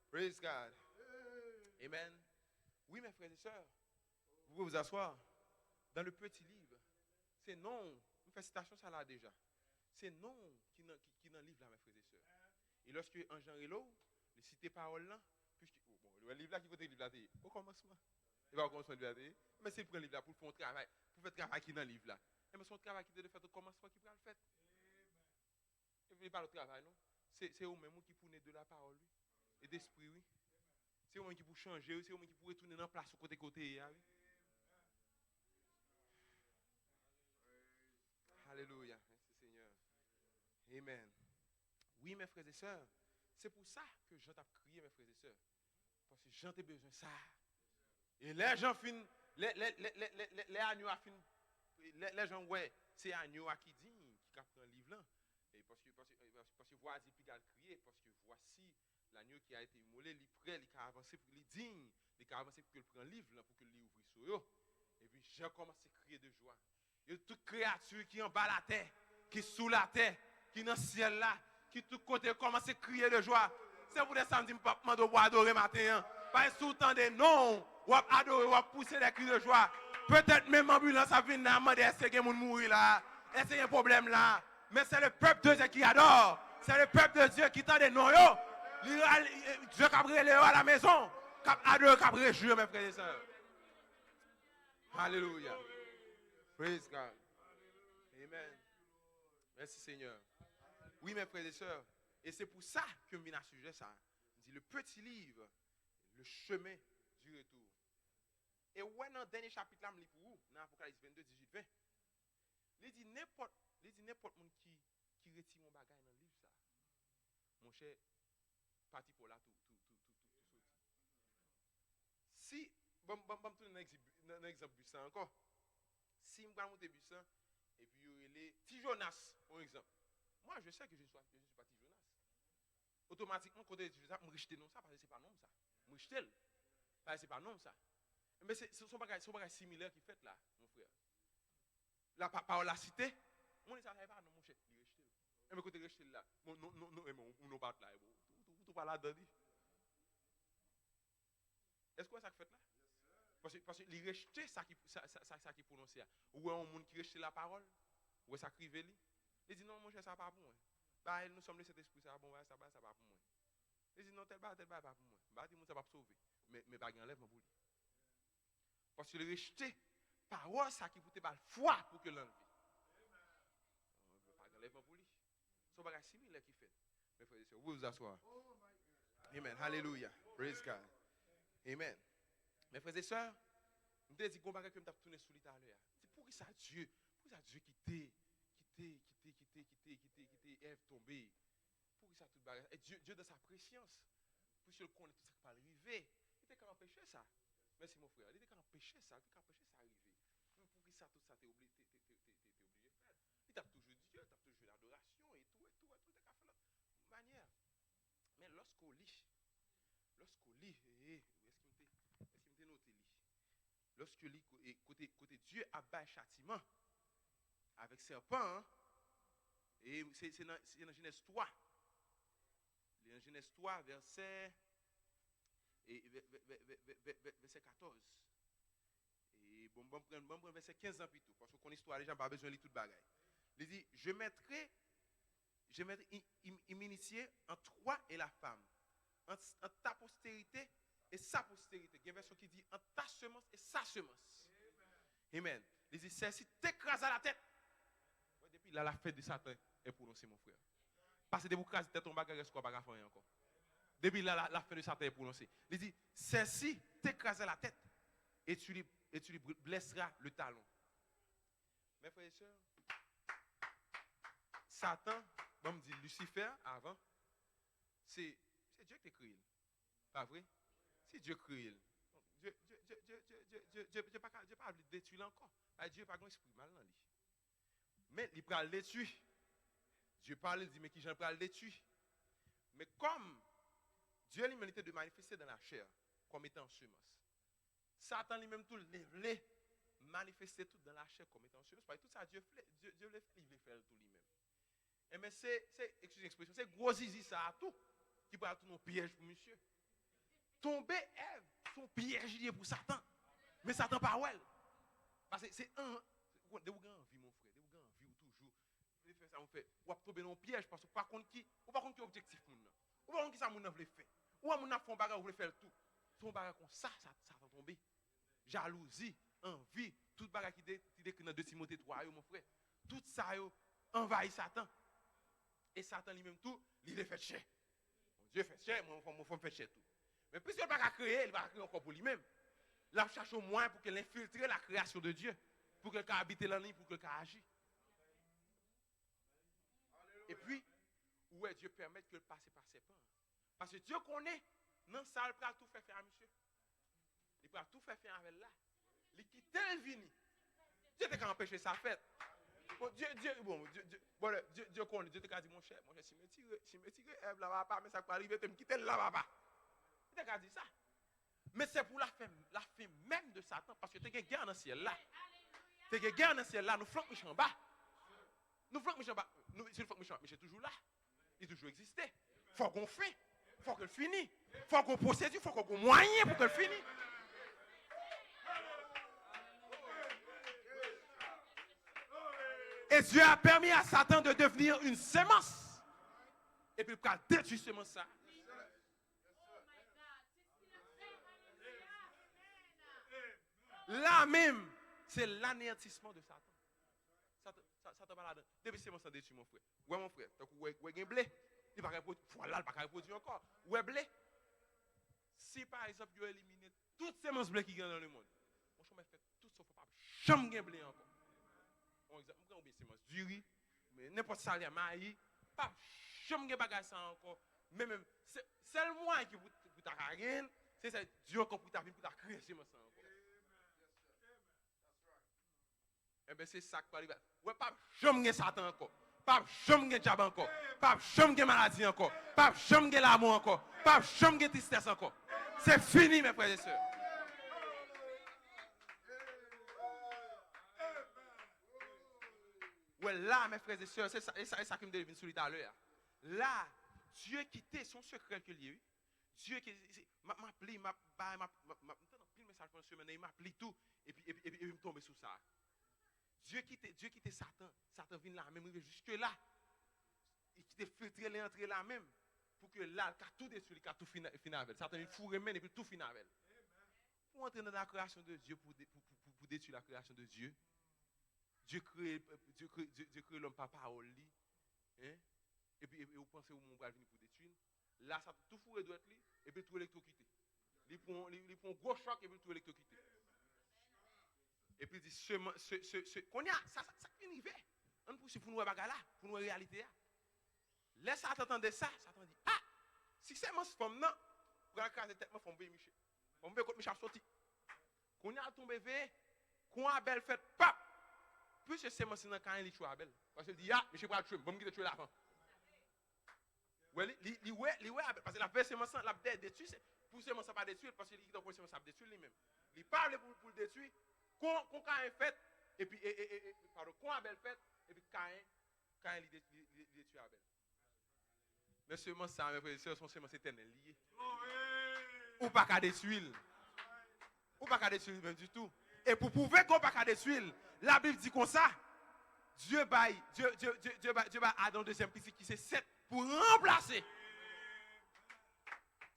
A: Praise God. Amen. Oui, mes frères et sœurs, vous pouvez vous asseoir. Dans le petit livre, c'est non. Vous faites citation, ça là déjà. C'est non qui dans le livre là, mes frères et sœurs. Et lorsque Jean Relo, les cité paroles là, puisque le livre là qui côté le livre là, au commencement. Il va au commencement de la mais c'est pour le livre là pour faire un travail, pour faire travail qui dans le livre là. Et mais son travail qui doit faire au commencement qui va le faire. Et vous pas le travail non. C'est eux mêmes qui pour de la parole et d'esprit oui. C'est eux mêmes qui pour changer, c'est eux mêmes qui pour retourner dans place au côté oui. Alléluia. Merci Seigneur. Amen. Oui, mes frères et sœurs, c'est pour ça que Jean t'a crié, mes frères et sœurs. Parce que Jean a besoin de ça. Et les gens finissent, les agneaux a fini, les gens, ouais, c'est agneau qui dit, qui capte un livre là. Et parce que voici, puis il a crié, parce que voici l'agneau qui a été immolé, il est prêt, il a avancé pour qu'il digne, il a avancé pour qu'il prenne un livre là, pour qu'il l'ouvre sur eux. Et puis Jean commence à crier de joie. Il y a toute créature qui est en bas la terre, qui est sous la terre, qui est dans le ciel là, qui tout côté commence à crier de joie. C'est pour ça que je ne peux pas adorer matin. Parce que sous temps de non, ou adorer, ou pousser des cris de joie. Peut-être même l'ambulance a venu demander est-ce qu'il y a des gens mourir là, est-ce qu'il y a un problème là. Mais c'est le peuple de Dieu qui adore. C'est le peuple de Dieu qui tend des non. Dieu qui a brûlé à la maison, qui a adoré, qui a réjoui, mes frères et sœurs. Alléluia. Praise God. Amen. Merci Seigneur. Oui, mes frères et sœurs. Et c'est pour ça que je viens à ce sujet ça. Dit le petit livre, le chemin du retour. Et ouais, dans le dernier chapitre là, je lis pour vous, dans Apocalypse 22, 18, 20. Il dit n'importe monde qui retire mon bagage dans le livre ça. Mon cher, parti pour là tout sorti. Si, bon, tourner un exemple puissant encore. Si je vais monter puissant, et puis il y a les petits Jonas, par exemple. Moi, je sais que je ne suis pas petit Jonas. Automatiquement, quand je dis ça, je me rejette non ça, parce que ce n'est pas non ça. Je me rejette, parce que ce n'est pas non ça. Mais ce sont des bagages similaires qui fait là, mon frère. La parole la cité, on ne savait pas, non, mon cher, il rejette. Et mais quand tu rejetes là, non, on ne pas là, tout pas là-dedans. Est-ce que ça fait là? Parce que les rejeter, ça qui prononce. Ou un monde qui rejette la parole, ou ça crive lui. Il dit non, mon cher, ça pas pour moi. Bah, nous sommes les cet esprit, ça bon, ça pas pour moi. Il dit non, tel pas pour moi. Bah, dit ça va sauver. Mais pas grand lèvement pour lui. Parce que le rejeter, parole, ça qui peut te la foi pour que l'enlever. Pas grand lèvement pour lui. C'est un bagage similaire qui fait. Mes frères et sœurs, vous vous asseoir. Amen. Hallelujah. Praise God. Amen. Mes frères et sœurs, je me dis qu'on va tourner sur l'État à l'heure. Pour qui ça Dieu qui Ève tombée. Pour qui ça tout bagage. Et Dieu dans sa préscience, puisqu'il connaît tout ça qui va arriver, il était qu'à empêcher ça. Merci mon frère. Il était qu'à empêcher ça, arriver. Pour qui ça tout ça t'es obligé de faire. Il t'a toujours Dieu, t'as toujours l'adoration et tout, t'as qu'à faire l'autre manière. Mais lorsqu'on lit, est-ce qu'il me noté lit? Lorsque lit côté Dieu abat châtiment avec serpent, hein, et c'est dans Genèse 3. dans Genèse 3, verset 14. Et bon prendre verset 15 ans plus tôt, parce qu'on connaît l'histoire, les gens n'ont pas besoin de lire toute bagaille. Il dit, je mettrai m'initier entre toi et la femme, entre ta postérité et sa postérité. Il y a une version qui dit entre ta semence et sa semence. Amen. Il dit, celle-ci t'écrase à la tête. Ouais, depuis là, la fête de Satan est prononcée, mon frère. Parce que dès que vous crasez tête, ton bagage reste quoi, bagage faire encore. Depuis là, la fête de Satan est prononcée. Il dit, celle-ci t'écrase à la tête et tu lui blesseras le talon. Mes frères et sœurs, Satan, on me dit Lucifer avant, c'est Dieu qui crée. Pas vrai? C'est Dieu qui crée. Dieu n'a pas envie de détruire encore. Dieu n'a pas d'esprit mal dans lui. Mais il peut le détruire. Dieu parle, il dit, mais qui j'en peux le détruire. Mais comme Dieu lui-même était de manifester dans la chair, comme étant semence. Satan lui-même tout voulait manifester tout dans la chair comme étant semence. Parce que tout ça, Dieu le fait, il veut faire tout lui-même. Et mais excusez l'expression, c'est gros zizi ça à tout, qui peut être un piège pour monsieur. Tomber Ève, son piège lié pour Satan. Mais Satan pas ouais. Parce que c'est un, de vous envie mon frère, de vous envie ou toujours. Vous faire ça, on fait, ou tomber dans un piège parce que par contre qui objectif pour nous. Ou par contre qui ça moun veut faire. Ou moun a font bagarre ou veut faire tout. Son bagarre comme ça va tomber. Jalousie, envie, toute bagarre qui décrit dans 2 Timothée 3 mon frère. Tout ça envahit Satan. Et Satan lui-même tout, il est fait cher. Dieu fait cher, moi je me faire cher tout. Mais puisqu'il ne va pas créer, il va créer encore pour lui-même. Là, il cherche au moins pour qu'il infiltre la création de Dieu, pour qu'il habite la nuit, pour qu'il agisse. Et puis, où est Dieu permet que le passe par ses pans? Parce que Dieu connaît, non, ça, il peut tout faire à monsieur. Il peut tout faire avec là. Il quitte le vini. Dieu t'a empêché sa fête. Bon, Dieu connaît, Dieu t'a dit, mon cher, si je me tire, Ève là pas, mais ça peut arriver, tu me quittes là pas. Il t'a dit ça. Mais c'est pour la fin même de Satan, parce que tu as une guerre dans le ciel là. Tu as une guerre dans le ciel là, nous flanquons Michel en bas. Nous flanquons Michel en bas. Si nous flanquons Michel, Michel est toujours là. Il toujours existé. Il faut qu'on fait. Il faut qu'il finisse. Il faut qu'on procède, il faut qu'on moyen pour qu'il finisse. Et Dieu a permis à Satan de devenir une semence. Et puis il a détruit cette semence ça. Là même, c'est l'anéantissement de Satan. Satan va là-dedans. Depuis c'est mon sang détruit, mon frère. Ouais, mon frère. Donc, ouais, un blé. Il va reproduire. Voilà, il va pas reproduire encore. Ouais, blé. Si par exemple, il a éliminé toutes ces semences blé qui gagnent dans le monde, mon chemin fait tout sauf pas. Jamais un blé encore. Par exemple, je prends bien semences du riz, mais n'importe ça, les maïs, pas jamais un bagage ça encore. Mais même, c'est le moyen qui vous ta rien, c'est ça, Dieu encore pour ta vie, pour ta créer semences encore. Eh bien, c'est ça qui va arriver. Ouais, pas jamais Satan encore. Pas jamais diable encore. Pas jamais maladie encore. Pas jamais l'amour encore. Pas jamais tristesse encore. C'est fini, mes frères et sœurs. Ouais, là, mes frères et sœurs, c'est ça qui me devine sur tout à l'heure. Là, Dieu quittait son secret que lui a eu. Dieu qui m'a appelé, m'a pile message pendant semaine, il m'a appelé tout et puis il me tombe sous ça. Dieu quittait Satan. Satan vient là même jusque là. Il quittait filtrer l'entrée là même pour que là, il a tout détruit, il a tout fini avec. Satan il fourre même et puis tout fini avec. Pour entrer dans la création de Dieu, pour détruire la création de Dieu, Dieu crée l'homme par parole. Hein? Et puis vous pensez que mon bras venir pour détruire. Là, ça tout fourré doit être lui, et puis tout électrocuté. Il prend un gros choc et puis tout électrocuté. Et puis il dit, ça arrive. On poursuit pour nous là, pour nous réalité. Laisse attendre ça, Satan dit, ah, si c'est mon femme, non, pour la case de tête, je vais Michel. Je vais contre Michel sorti. Quand on a tombé vers, quand Abel fait, pap, puis c'est mon sinon quand il tue Abel. Parce qu'il dit, ah, Michel va tuer, je vais me tuer l'avant. Oui, parce que la version la détruire, pour ce moment pas détruire, parce qu'il dit que ça détruire lui-même. Il parle pour le détruire. Quand Caïn fait, et puis, pardon, quand Abel fait, et puis Caïn il détruit Abel. Mais semence ça, mes frères et sœurs, sont semences éternelles liées. Ou pas qu'à détruire. Ou pas qu'à détruire même du tout. Et pour prouver qu'on pas qu'à détruire, la Bible dit comme ça. Dieu baille Adam deuxième petit qui c'est 7 pour remplacer.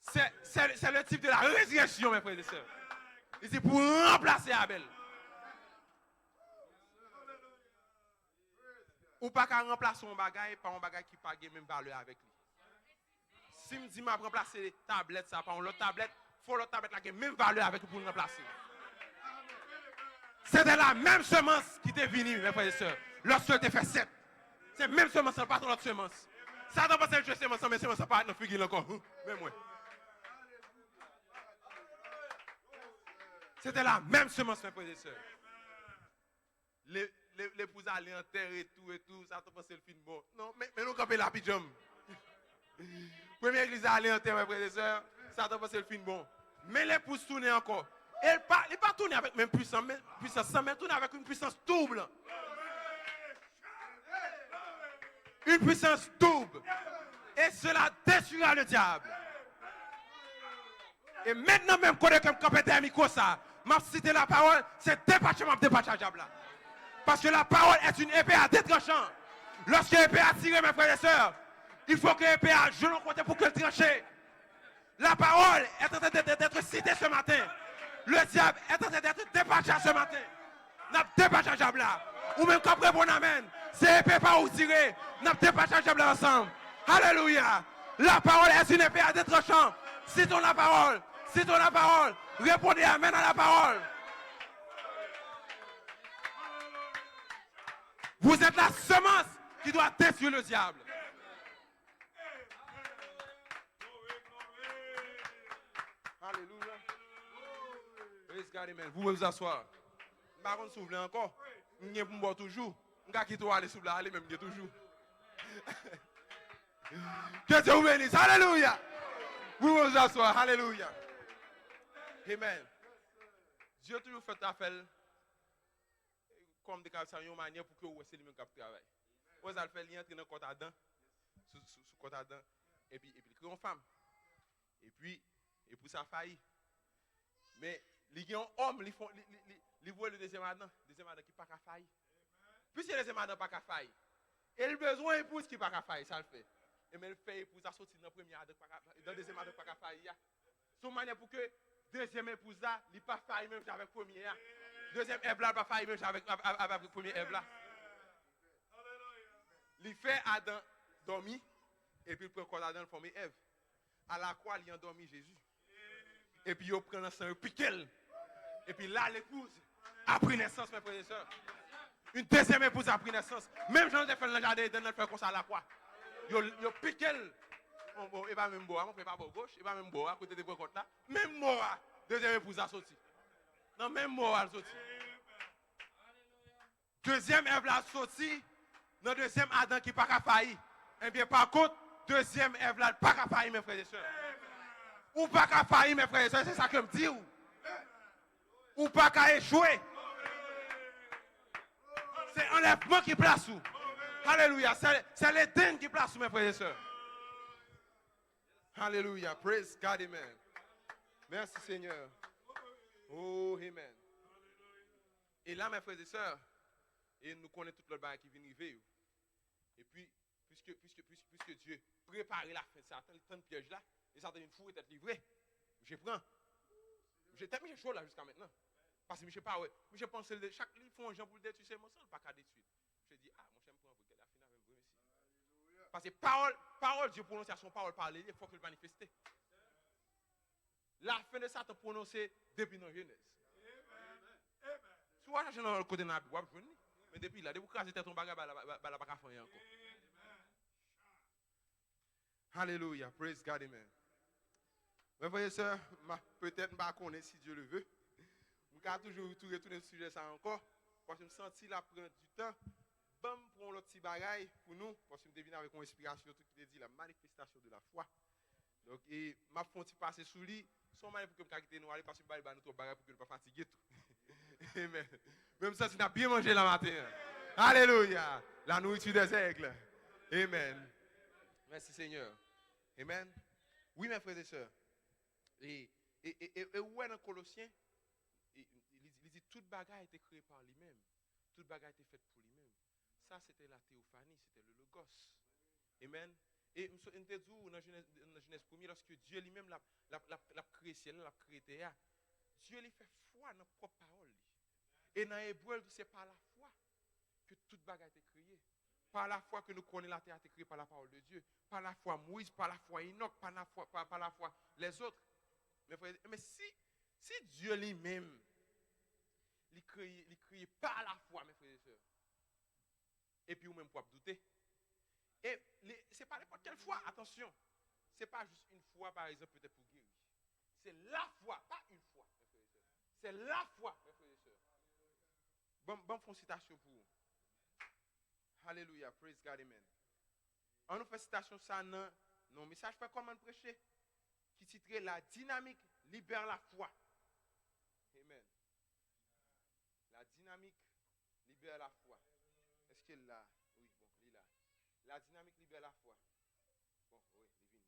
A: C'est le type de la résurrection, mes frères et sœurs. Il dit pour remplacer Abel. Ou pas qu'à remplacer un bagage par un bagage qui n'a pas même valeur avec lui. Si je dis que je remplacer les tablettes, ça par l'autre tablette, il faut l'autre tablette qui a même valeur avec lui pour le remplacer. C'était la même semence qui était venue, mes frères et sœurs. Lorsque tu fait 7. C'est la même semence, pas ton autre semence. Ça doit passer une semence, mais semence pas dans le figuier encore. Même moi. C'était la même semence, mes frères et sœurs. L'épouse allait en terre et tout, ça te passe le film bon. Non, mais nous campons la pyjama. Première église allait en terre, mes frères et sœurs, ça te passe le film bon. Mais l'épouse tournait encore. Elle n'est pas tournée avec même puissance, mais tourne avec une puissance double. Une puissance double. Et cela détruira le diable. Et maintenant même, quand on campé derrière micro ça, m'a cité la parole, c'est département départageable là. Parce que la parole est une épée à deux tranchants. Lorsque l'épée a tiré, mes frères et sœurs, il faut que l'épée a genou côté pour qu'elle tranche. La parole est en train d'être citée ce matin. Le diable est en train d'être départagé ce matin. N'a départageable là. Ou même qu'après bon amen. C'est épée pas où tirer. N'a départageable là ensemble. Alléluia. La parole est une épée à deux tranchants. Citons la parole. Citons la parole. Répondez amen à la parole. Vous êtes la semence qui doit détruire le diable. Alléluia. Praise God, amen. Vous pouvez vous asseoir. Par contre, soufflez encore. Vous n'avez pas boire toujours. Vous n'avez quitter aller souffler, aller même toujours. Que Dieu vous bénisse. Alléluia. Vous pouvez vous asseoir. Alléluia. Amen. Dieu toujours fait appel comme des cas une manière pour que vous essayiez de faire travail. Vous allez faire lien entre dans côté Adam, sous côté Adam, et puis créer une femme. Et puis pour ça faillit. Mais les gens hommes, ils voient le deuxième Adam qui pas qu'à faillir. Puisque le deuxième Adam pas qu'à faillir. Et le besoin épouse qui pas qu'à faillir, ça le fait. Et mais le fait épouse à sortir dans le premier Adam dans le deuxième Adam pas qu'à faillir. C'est une manière pour que deuxième épouse là, il pas faillir même avec premier. Deuxième Ève là, pas faillir même avec le premier Ève là. Il fait Adam dormir et puis il prend Adam le former Ève. À la croix, il a endormi Jésus. Et puis il prend le sang, il pique. Et puis là, l'épouse a pris naissance, mes frères et sœurs. Une deuxième épouse a pris naissance. Même Jean a fait le jardin, il a fait comme ça à la croix. Il pique. Bon, il va même boire, on ne fait pas gauche, il va même boire à côté de la côte là. Même mort, deuxième épouse a sorti. Non, même mort a sorti. Deuxième Ève a sorti. Dans le deuxième Adam qui n'a pas failli. Eh bien, par contre, deuxième Ève là, pas qu'à faillir, mes frères et sœurs. Ou pas qu'à faillir, mes frères et sœurs, c'est ça que je me dis. Ou pas qu'à échouer. C'est enlèvement qui place où. Alléluia. C'est l'éteinte qui place où, mes frères et sœurs. Alléluia. Praise God, amen. Merci Seigneur. Oh, amen. Et là, mes frères et sœurs, et nous connaissons tout le bail qui vient arriver. Et puis, puisque Dieu prépare la fin de Satan, le temps de piège là, et Satan une fourre est livré. Je prends. J'ai tellement chaud là jusqu'à maintenant. Parce que je ne sais pas, ouais. Je pense que chaque livre font un gens pour le détruire, c'est mon sang, pas qu'à détruire. Je dis, mon cher, me prend pour que la finale même ici. Parce que parole, Dieu prononciation, parole parler, il faut que le manifester. La fin de Satan prononcée depuis dans Genèse. Si vous cherchez dans le côté de la Bible, vous venez. Mais depuis là, vous crasez ton bagage, vous n'avez pas faire encore. Alléluia, praise God, amen. Mes frères et sœurs, peut-être je ne sais pas si Dieu le veut. Je vais toujours retourner sur ce sujet ça encore. Parce que je me sens la prendre du temps. Bam, prendre l'autre petit bagaille pour nous. Parce que je me devine avec une inspiration, tout qui dit la manifestation de la foi. Donc, et je vais faire passer sous lui. Son manière pour que je me quitte nous aller parce que je vais nous bagaille pour que je ne pas fatiguer tout. Amen. Même ça, tu n'as bien mangé la matin. Alléluia. La nourriture des aigles. Amen. Merci Seigneur. Amen. Oui, mes frères et sœurs. Et où est dans Colossiens? Il dit toute bagarre a été créée par lui-même. Toute bagarre a été faite pour lui-même. Ça, c'était la théophanie, c'était le logos. Amen. Et je te dis, dans Genèse 1, lorsque Dieu lui-même l'a créé ciel, l'a créé terre, Dieu lui fait foi dans sa propre parole. Et dans l'hébreu, c'est par la foi que toute bagarre a été créée. Par la foi que nous connaissons la terre a été créée par la parole de Dieu. Par la foi Moïse, par la foi Enoch, par la foi les autres. Mais si Dieu lui-même, il crée par la foi, mes frères et sœurs, et puis vous-même pour douter, et ce n'est pas n'importe quelle foi, attention, ce n'est pas juste une foi, par exemple, peut-être pour guérir. C'est la foi, pas une foi, mes frères et sœurs. C'est la foi, mes frères et sœurs. Bon, font citation pour vous. Alléluia, praise God, amen. On nous fait citation ça dans nos messages, fait comment prêcher, qui titrait La dynamique libère la foi. Amen. La dynamique libère la foi. Est-ce qu'elle l'a? Oui, bon, il est là. La dynamique libère la foi. Bon, oui, il est venu.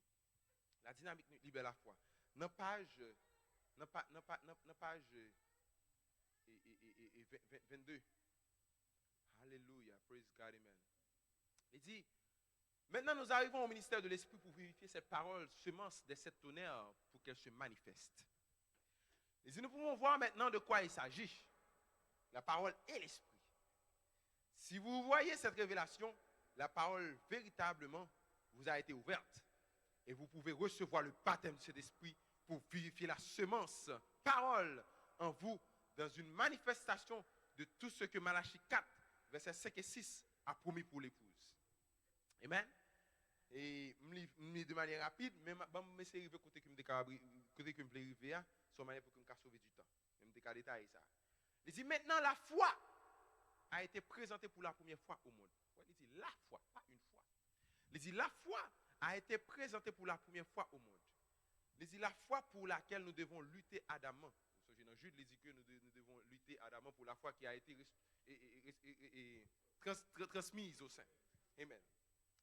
A: La dynamique libère la foi. Dans page 22. Alléluia, praise God, amen. Il dit, maintenant nous arrivons au ministère de l'Esprit pour vérifier cette parole, semence des sept tonnerres, pour qu'elle se manifeste. Il dit, nous pouvons voir maintenant de quoi il s'agit. La parole et l'Esprit. Si vous voyez cette révélation, la parole véritablement vous a été ouverte. Et vous pouvez recevoir le baptême de cet esprit pour vérifier la semence, parole en vous, dans une manifestation de tout ce que Malachie 4, versets 5 et 6 a promis pour l'épouse. Amen. Et de manière rapide, même je vais arriver côté que je me arriver, sur manière pour que je sauver du temps. Je vais détailler ça. Il dit maintenant la foi a été présentée pour la première fois au monde. Il dit la foi, pas une fois. Il dit la foi a été présentée pour la première fois au monde. Il dit la foi pour laquelle nous devons lutter ardemment. Dans Jude, il dit que nous devons lutter ardemment pour la foi qui a été transmise au sein. Amen.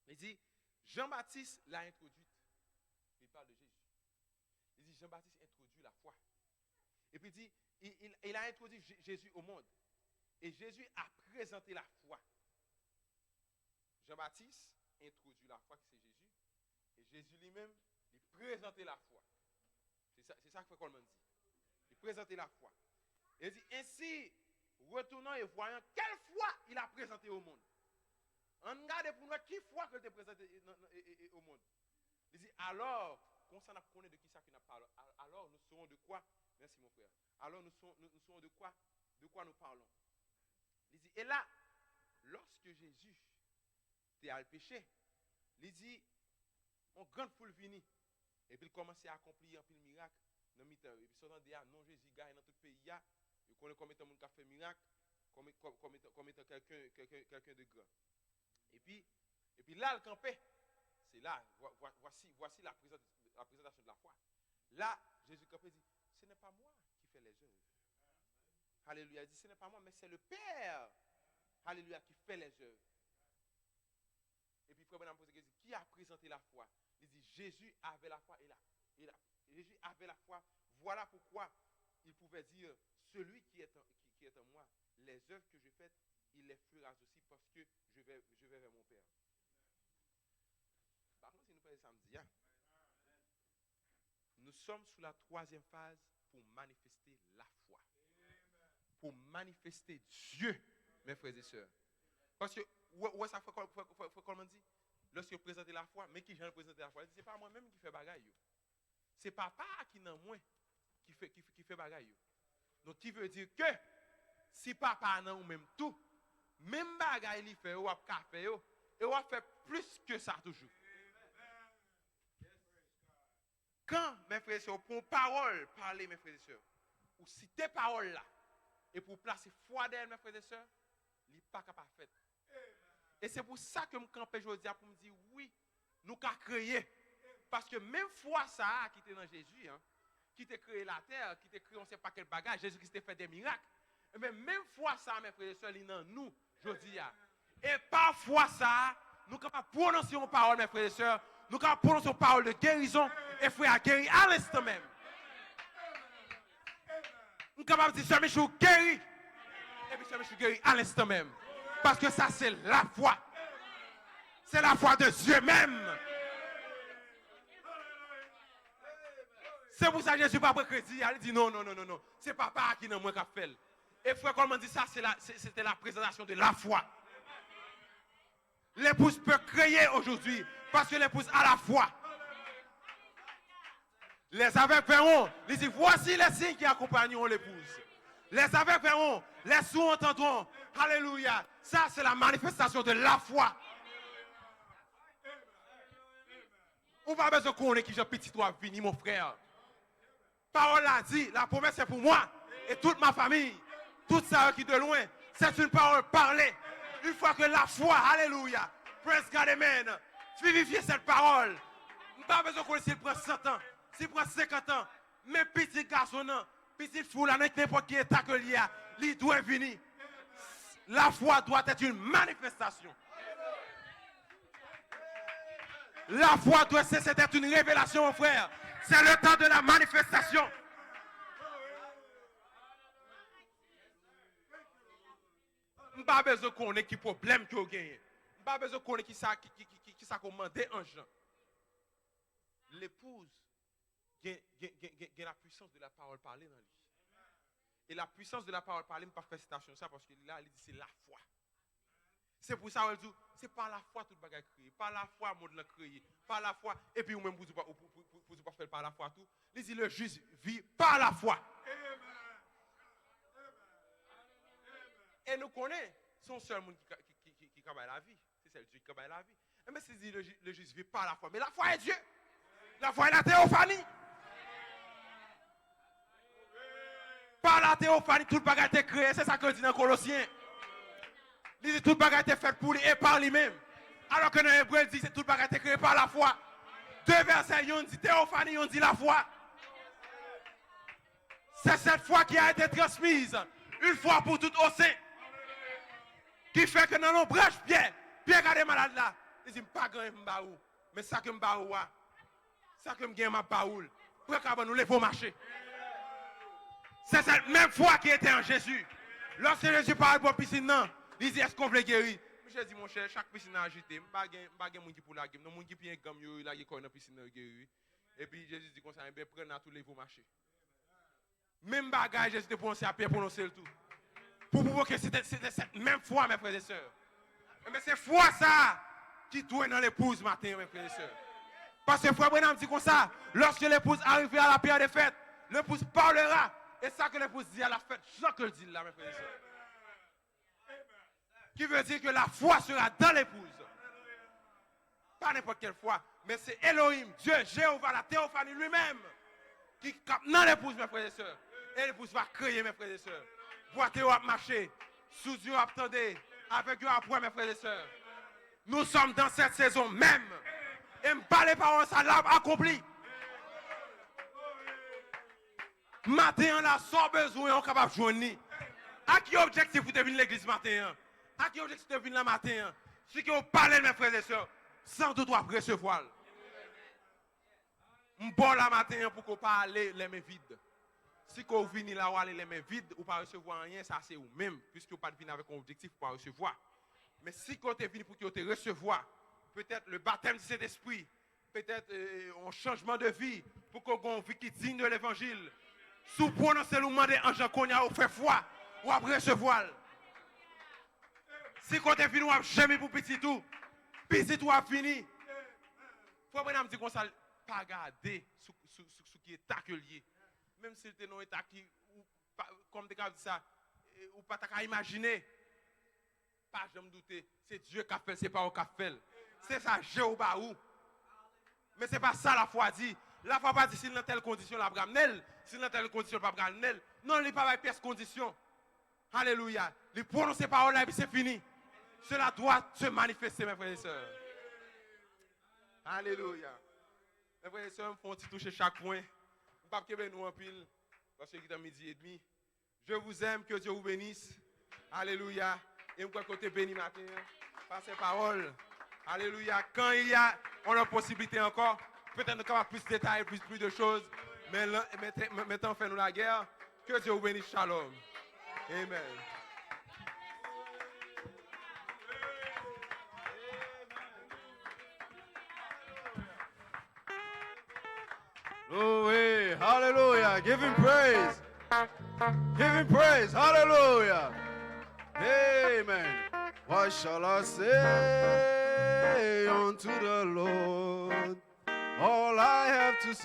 A: Il dit Jean-Baptiste l'a introduite. Il parle de Jésus. Il dit Jean-Baptiste introduit la foi. Et puis il dit il a introduit Jésus au monde. Et Jésus a présenté la foi. Jean-Baptiste introduit la foi qui c'est Jésus. Et Jésus lui-même, il présentait la foi. C'est ça que fait Coleman dit. Il présentait la foi. Il dit ainsi, retournant et voyant quelle foi il a présenté au monde. On regarde pour nous qui foi qu'il a présenté au monde. Il dit alors, quand on connaît de qui ça qu'il a parlé, alors nous saurons de quoi. Merci mon frère. Alors nous saurons de quoi nous parlons. Il dit, et là, lorsque Jésus était à le péché, il dit, on grande foule vini. Et puis il commençait à accomplir un peu de miracle dans le temps. Et puis souvent, dit, non, Jésus gagne dans tout le pays. Il connaît combien de monde qui a fait miracle, comme étant quelqu'un de grand. Et puis là, le campé, c'est là, voici la présentation de la foi. Là, Jésus campé dit, ce n'est pas moi qui fais les œuvres. Alléluia, il dit, ce n'est pas moi, mais c'est le Père, alléluia, qui fait les œuvres. Et puis, frère Branham pose la question, qui a présenté la foi? Il dit, Jésus avait la foi, Jésus avait la foi. Voilà pourquoi il pouvait dire, celui qui est en moi, les œuvres que je fais, il les fera aussi parce que je vais vers mon Père. Par contre, si nous faisons samedi, nous sommes sous la troisième phase pour manifester la foi. Pour manifester Dieu, mes frères et sœurs. Parce que, où ça fait comment dit? Lorsque présente la foi, mais qui j'ai présenté la foi, c'est pas moi-même qui fait bagaille. C'est papa qui n'a moins qui fait bagaille. Donc, qui veut dire que si papa n'a même tout, même bagaille il fait, ou a fait, et on fait plus que ça toujours. Quand, mes frères et sœurs, pour parole, parler, mes frères et sœurs, ou citer parole là, et pour placer foi d'elle, mes frères et sœurs, il n'est pas capable de faire. Et c'est pour ça que je me campe aujourd'hui pour me dire, oui, nous avons créé. Parce que même foi ça, qui était dans Jésus, qui t'a créé la terre, qui t'a créé on ne sait pas quel bagage, Jésus-Christ t'a fait des miracles. Mais même foi ça, mes frères et sœurs, il est dans nous, aujourd'hui. Et parfois ça, nous sommes capables de prononcer une parole, mes frères et sœurs,
B: nous avons prononcé une parole de guérison et frère a guéri à l'instant même. Nous sommes capables de dire, Sœur Michou guéri. Et puis Sœur Michou guéri à l'instant même. Parce que ça, c'est la foi. C'est la foi de Dieu même. C'est pour ça que Jésus n'a pas pris crédit. Il dit non. C'est papa qui n'a moins qu'à faire. Et frère, comme on dit ça, c'était la présentation de la foi. L'épouse peut créer aujourd'hui parce que l'épouse a la foi. Les aveugles verront. Il dit voici les signes qui accompagneront l'épouse. Les aveugles verront. Les sourds entendront. Alléluia. Ça, c'est la manifestation de la foi. On va besoin qu'on ait qui j'ai petit toi vini, mon frère. Parole a dit, la promesse est pour moi et toute ma famille. Tout ça qui de loin, c'est une parole parlée. Une fois que la foi, alléluia, praise God, amen, vivifier cette parole. Pas besoin qu'on s'il prend 100 ans, s'il prend 50 ans, mais petit garçon, petit fou, là, n'importe qui état que l'il y a, il doit venir. La foi doit être une manifestation. La foi doit cesser d'être une révélation, mon frère. C'est le temps de la manifestation. Je n'ai pas besoin qu'on ait qui problème que vous gagnez. Je n'ai pas besoin qu'on ait qui ça commandé en gens. L'épouse a la puissance de la parole parlée dans lui. Et la puissance de la parole parlée, je ne pas faire citation ça parce que là, il dit c'est la foi. C'est pour ça qu'elle dit, c'est par la foi tout le bagage créé, par la foi le monde l'a créé, par la foi, et puis vous-même vous ne pouvez pas faire par la foi tout. Il dit le juste vit par la foi. Et nous connaissons son seul monde qui travaille la vie. C'est celle Dieu qui travaille la vie. Mais c'est dit le juste vit par la foi. Mais la foi est Dieu. La foi est la théophanie. Par la théophanie, tout le bagage est créé. C'est ça que dit dans Colossiens. Il dit tout le bagage est fait pour lui et par lui-même. Alors que dans l'Hébreu, il dit que tout le bagage est créé par la foi. Deux versets, on dit théophanie, on dit la foi. C'est cette foi qui a été transmise une fois pour toutes au sein. Qui fait que dans nos branches, Pierre a des malades là. Il dit, pas grand m'baou. Mais ça que m'baou, ça que m'gagne ma baoul. Pour que nous levons marcher. C'est cette même foi qui était en Jésus. Lorsque Jésus parle pour la piscine, non. Il dit, est-ce qu'on veut guérir? Je dis, mon cher, chaque piscine a agité. Je ne sais pas de monde qui pour la guerre. Non, monde qui vient comme il a dans la piscine a guérir. Et puis Jésus dit comme ça, il prend à tous les veaux marcher. Même bagage, Jésus te prononcer à Pierre prononcer le tout. Pour prouver que c'était cette même foi, mes frères et sœurs. Mais c'est foi ça qui doit dans l'épouse matin, mes frères et sœurs. Parce que frère Branham dit comme ça, lorsque l'épouse arrive à la pierre des fêtes, l'épouse parlera. Et ça que l'épouse dit à la fête, c'est ça que je dis là, mes frères et sœurs. Qui veut dire que la foi sera dans l'épouse. Pas n'importe quelle foi, mais c'est Elohim, Dieu, Jéhovah, la théophanie lui-même, qui capte dans l'épouse, mes frères et sœurs. Et l'épouse va créer, mes frères et sœurs. Boiteux va marcher, sous Dieu attendez, avec Dieu après, mes frères et sœurs. Nous sommes dans cette saison même. Et me parler par ça l'a accompli. Matin, là, sans besoin, on est capable de joindre. À qui objectif vous devez venir l'église matin? À qui objectif vous devez venir le matin? Si vous parlez, mes frères et sœurs, sans doute vous recevoir. Je suis bon la matin pour que vous parlez les mains vides. Si vous venez là, vous allez les mains vides, vous ne recevoir rien, ça c'est vous-même, puisque vous ne pas venir avec un objectif pour recevoir. Mais si vous êtes venu pour que vous recevoir, peut-être le baptême de cet esprit, peut-être un changement de vie, pour que vous ayez une vie qui est digne de l'évangile. Si vous prononcez le nom de Ange Konya, vous faites foi, vous allez recevoir. Si vous êtes venu, vous avez jamais pour petit tout, a fini. Faut que dit qu'on ne pas garder ce qui est accueilli. Même si c'était un état qui, comme des cas dit ça, ou pas qu'à imaginer. Pas jamais douter, c'est Dieu qui a fait, c'est pas eux qui a fait. C'est ça, Jéhovah ou. Mais c'est pas ça la foi dit. La foi pas dit si dans telle condition la bramnel, si dans telle condition pas bramnel. Non, il pas pièce condition. Alléluia. Il prononce ces paroles là et puis c'est fini. Cela doit se manifester, mes frères et sœurs. Alléluia. Mes frères et sœurs, il faut toucher chaque point. Vous ne pouvez pas nous en pile, parce qu'il est midi et demi. Je vous aime, que Dieu vous bénisse. Alléluia. Et vous côté béni matin, par ces paroles. Alléluia. Quand il y a, on a possibilité encore, peut-être nous avons plus de détails, plus de choses, mais maintenant, fait-nous la guerre. Que Dieu vous bénisse. Shalom. Amen.
C: Glory, hallelujah. Give him praise. Give him praise. Hallelujah. Amen. What shall I say unto the Lord? All I have to say.